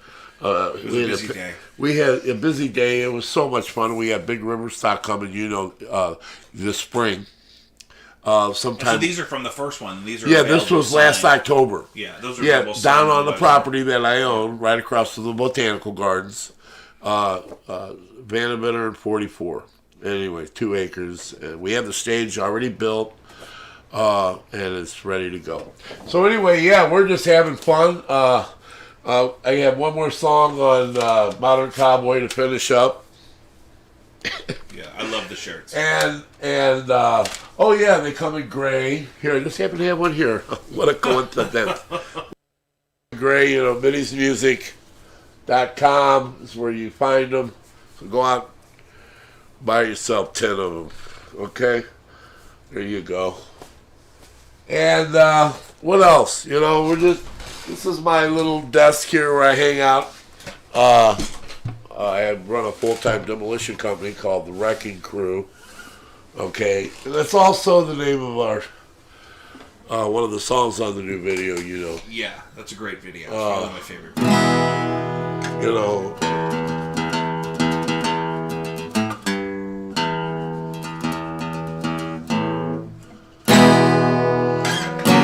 a busy day. We had a busy day. It was so much fun. We had Big Riverstock coming, this spring. Sometime. So these are from the first one. These are this was last October. Yeah, those are down on the property that I own, right across from the Botanical Gardens, Vanderbilt and 44. Anyway, 2 acres. We have the stage already built, and it's ready to go. So anyway, we're just having fun. I have one more song on Modern Cowboy to finish up. Yeah, I love the shirts. And they come in gray. Here, I just happen to have one here. What a coincidence. Gray, MinniesMusic.com is where you find them. So go out, buy yourself 10 of them. Okay? There you go. And what else? This is my little desk here where I hang out. I run a full-time demolition company called The Wrecking Crew. Okay, and that's also the name of our one of the songs on the new video. Yeah, that's a great video. It's probably my favorite.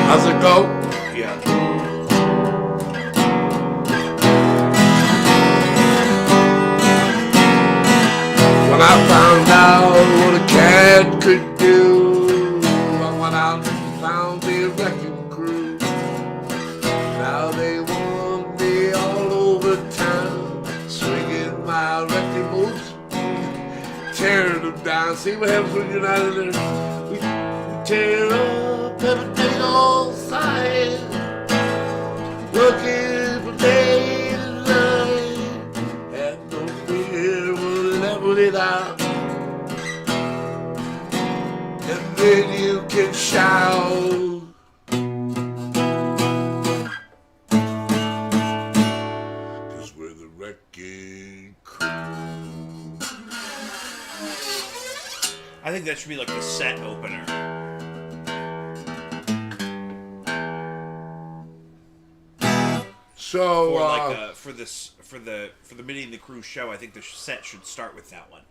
How's it go? Yeah. When I found out what a cat could do, I went out and found the Wrecking Crew. Now they want me all over town, swinging my wrecking boots, tearing them down. See what happens when you're not in there? We tear up everything on sight, looking for day and night, have no fear, we'll level it out. And then you can shout, 'cause we're the Wrecking Crew. I think that should be like the set opener. So Or like for the Minnie and the Crew show, I think the set should start with that one.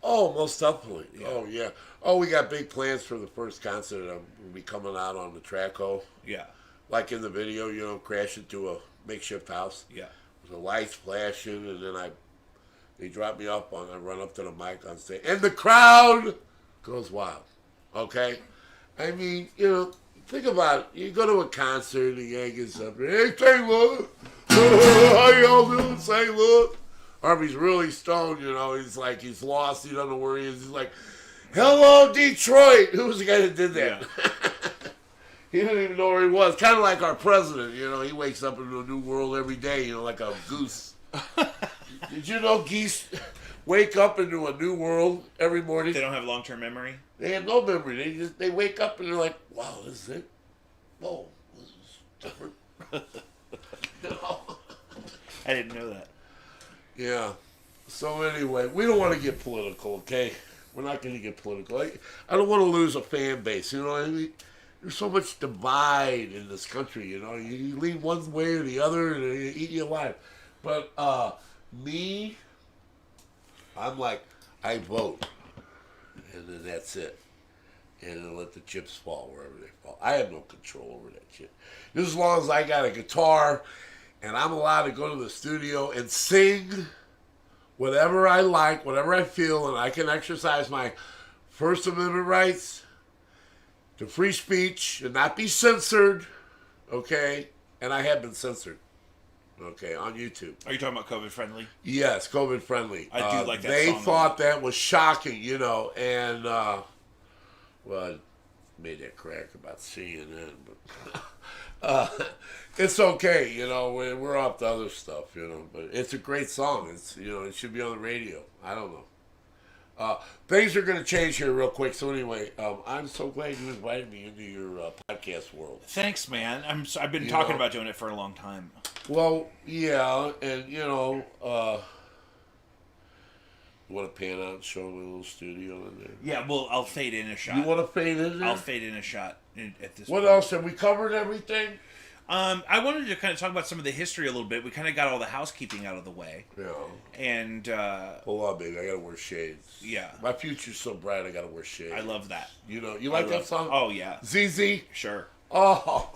oh, most definitely. Yeah. Oh, yeah. Oh, we got big plans for the first concert. We'll be coming out on the Traco. Yeah. Like in the video, crash into a makeshift house. Yeah. With the lights flashing, and then they drop me up I run up to the mic on stage, and the crowd goes wild. Okay? I mean, think about it. You go to a concert, the guy gets up there, hey, St. Louis, how y'all doing, St. Louis? Or if he's really stoned, he's like, he's lost, he doesn't know where he is. He's like, hello, Detroit. Who was the guy that did that? Yeah. He didn't even know where he was. Kind of like our president, he wakes up into a new world every day, like a goose. Did you know geese wake up into a new world every morning? They don't have long-term memory? They have no memory. They wake up and they're like, wow, this is it? Whoa, this is different. I didn't know that. Yeah. So anyway, we don't want to get political, okay? We're not going to get political. I don't want to lose a fan base, I mean? There's so much divide in this country, You lean one way or the other and they eat you alive. But me, I'm like, I vote, and then that's it. And then let the chips fall wherever they fall. I have no control over that shit. Just as long as I got a guitar and I'm allowed to go to the studio and sing whatever I like, whatever I feel, and I can exercise my First Amendment rights to free speech and not be censored, okay? And I have been censored, okay, on YouTube. Are you talking about COVID friendly? Yes, COVID friendly. I do like that They song a thought lot. that was shocking, and well, I made that crack about CNN, but it's okay, we're off to other stuff, but it's a great song. It's, it should be on the radio. I don't know. Things are going to change here real quick. So anyway, I'm so glad you invited me into your podcast world. Thanks, man. I've been You talking know. about doing it for a long time. Well, yeah, and you want to pan out and show me a little studio in there? Yeah, well, I'll fade in a shot. You want to fade in there? I'll fade in a shot at this What point. else? Have we covered everything? I wanted to kind of talk about some of the history a little bit. We kind of got all the housekeeping out of the way. Yeah. And, Hold on, baby. I gotta wear shades. Yeah. My future's so bright. I gotta wear shades. I love that. You like that song? Oh, yeah. ZZ. Sure. Oh.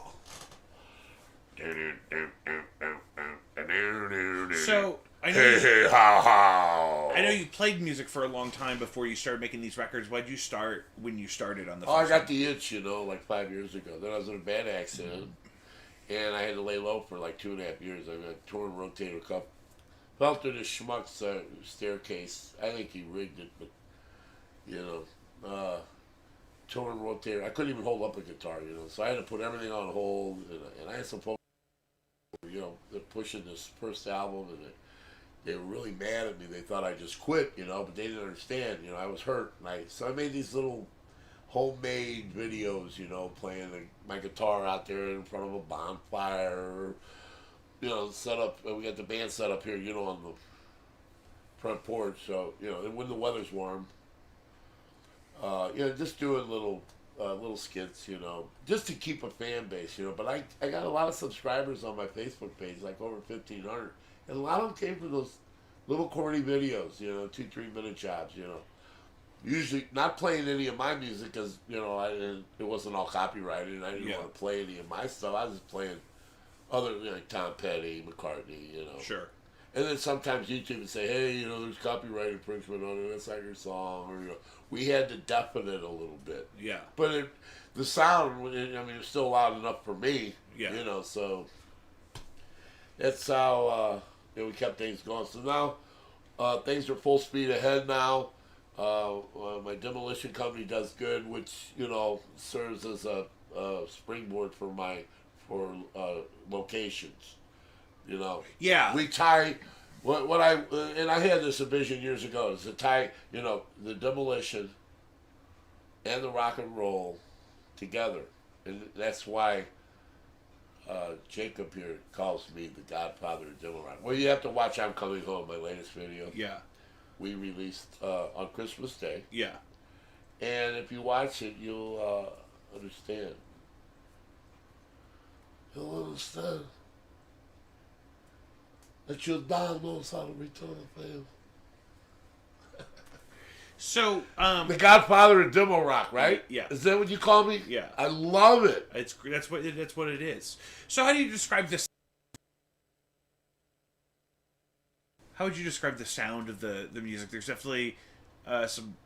So, I know, Hey, how, how. I know you played music for a long time before you started making these records. Why'd you start when you started on the Oh, I first got one? the itch, like 5 years ago. Then I was in a bad accident, and I had to lay low for like 2.5 years. I got a torn rotator cuff. Fell through this schmuck's staircase. I think he rigged it, but torn rotator. I couldn't even hold up a guitar, So I had to put everything on hold, and I had some folks, they're pushing this first album, and they were really mad at me. They thought I just quit, but they didn't understand. I was hurt, so I made these little homemade videos, playing my guitar out there in front of a bonfire, set up. We got the band set up here, on the front porch. So, and when the weather's warm, just doing little skits, just to keep a fan base, But I got a lot of subscribers on my Facebook page, like over 1,500, and a lot of them came from those little corny videos, 2-3 minute jobs, Usually not playing any of my music because it wasn't all copyrighted, and I didn't want to play any of my stuff. I was just playing other like Tom Petty, McCartney, Sure. And then sometimes YouTube would say, hey, there's copyright infringement on it. That's not your song, or we had to deafen it a little bit. Yeah. But the sound, it's still loud enough for me. Yeah. So that's how we kept things going. So now things are full speed ahead now. My demolition company does good, which serves as a springboard for locations. Yeah. We tie what I had this vision years ago is to tie the demolition and the rock and roll together, and that's why Jacob here calls me the Godfather of demo rock. Well, you have to watch I'm Coming Home, my latest video. Yeah. We released on Christmas Day. Yeah. And if you watch it, you'll understand. You'll understand that your dog knows how to return a favor. So, The Godfather of demo rock, right? Yeah. Is that what you call me? Yeah. I love it. that's what it is. So, how do you describe this? How would you describe the sound of the music? There's definitely some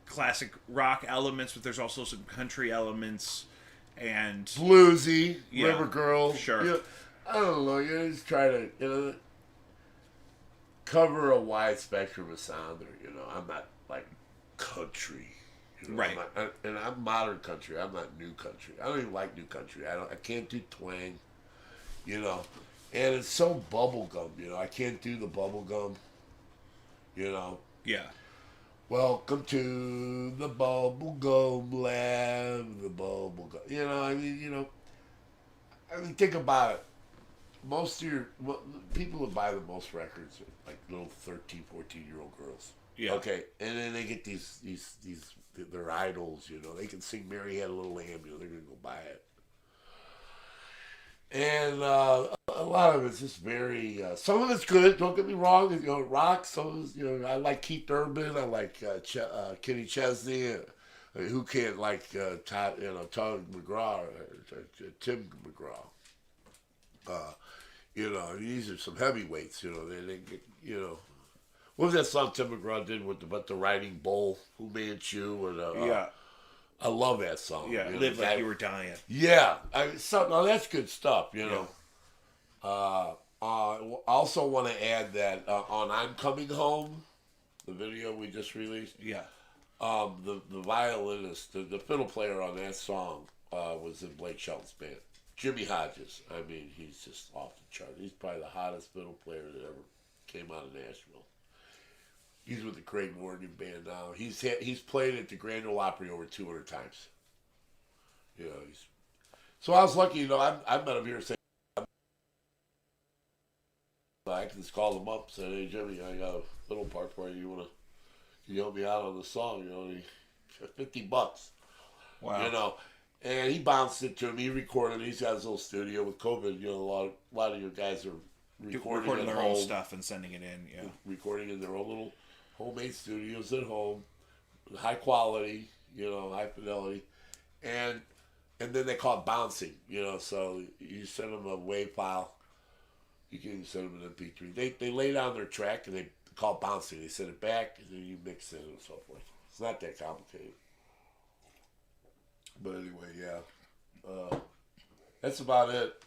classic rock elements, but there's also some country elements and Bluesy, Yeah. River Girl. Sure. I don't know. You just try to cover a wide spectrum of sound. I'm not like country. Right. I'm modern country. I'm not new country. I don't even like new country. I can't do twang. And it's so bubblegum. I can't do the bubblegum. yeah. Welcome to the bubblegum lab. The bubblegum. Think about it. Most of people who buy the most records are like little 13, 14-year-old girls. Yeah. Okay, and then they get these their idols. They can sing "Mary Had a Little Lamb." They're gonna go buy it. And a lot of it's just very. Some of it's good. Don't get me wrong. You know, rock. Some of it's, I like Keith Urban. I like Kenny Chesney. Who can't like Tom McGraw or Tim McGraw? These are some heavyweights. They get. What was that song Tim McGraw did with the Riding Bull, Fu Manchu, and I love that song. Yeah, Live Like You Were Dying. Yeah, that's good stuff. I also want to add that on "I'm Coming Home," the video we just released. Yeah. The violinist, the fiddle player on that song was in Blake Shelton's band. Jimmy Hodges. I mean, he's just off the chart. He's probably the hottest fiddle player that ever came out of Nashville. He's with the Craig Morgan band now. He's played at the Grand Ole Opry over 200 times. So I was lucky. I met him here. I can just call him up and say, "Hey Jimmy, I got a little part for you. Can you help me out on the song? $50. Wow. And he bounced it to him. He recorded. He's got his little studio with COVID. A lot of your guys are recording their own stuff and sending it in. Yeah. Recording in their own little homemade studios at home, high quality, high fidelity, and then they call it bouncing, So you send them a WAV file. You can send them an MP3. They lay down their track and they call it bouncing. They send it back and then you mix it and so forth. It's not that complicated. But anyway, yeah, that's about it.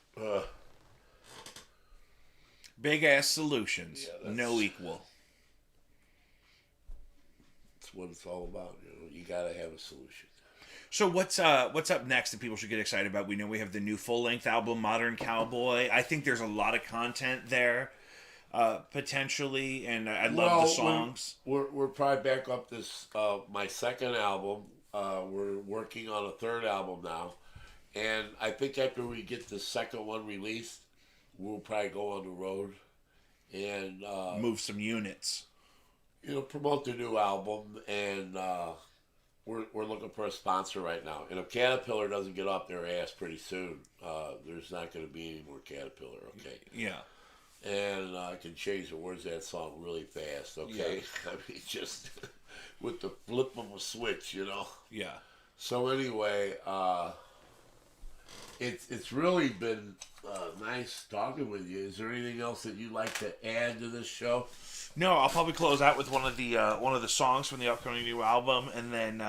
Big ass solutions, Yeah, no equal. That's what it's all about. You gotta have a solution. So what's up next that people should get excited about? We know we have the new full-length album, Modern Cowboy. I think there's a lot of content there, potentially, and I love the songs. We're probably back up this my second album. We're working on a third album now, and I think after we get the second one released, we'll probably go on the road and move some units. Promote the new album, and we're looking for a sponsor right now. And if Caterpillar doesn't get off their ass pretty soon, there's not going to be any more Caterpillar. Okay. Yeah. And I can change the words of that song really fast. Okay. Yeah. I mean, just with the flip of a switch, Yeah. So anyway, it's really been nice talking with you. Is there anything else that you'd like to add to this show? No, I'll probably close out with one of the songs from the upcoming new album, and then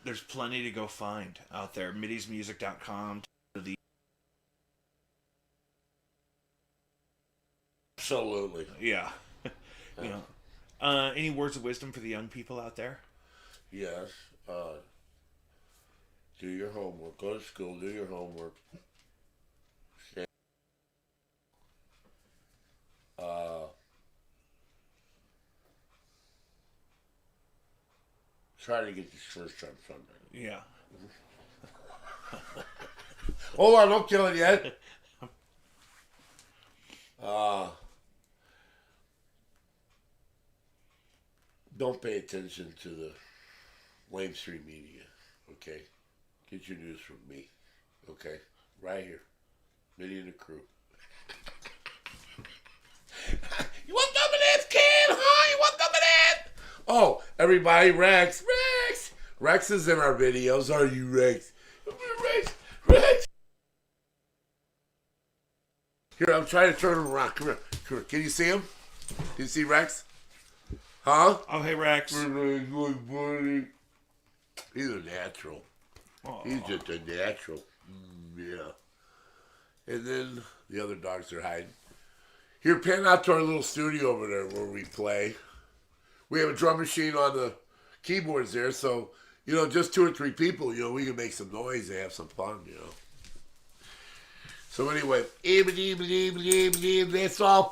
there's plenty to go find out there. MIDIsmusic.com. Absolutely. Yeah. Any words of wisdom for the young people out there? Yes. Do your homework. Go to school. Do your homework. Try to get this first time Sunday. Yeah. Hold on, don't kill it yet. Don't pay attention to the mainstream media, okay? Get your news from me, okay? Right here. Minnie and the Crew. You want some of this, kid? Huh? You want some of that? Oh, everybody, Rex. Rex is in our videos. Are you Rex? Rex. Here, I'm trying to turn him around. Come here. Can you see him? Can you see Rex? Huh? Oh, hey, Rex. He's a natural. Aww. He's just a natural. Yeah. And then the other dogs are hiding. Here, pan out to our little studio over there where we play. We have a drum machine on the keyboards there, so, just 2 or 3 people, we can make some noise and have some fun, So anyway, that's all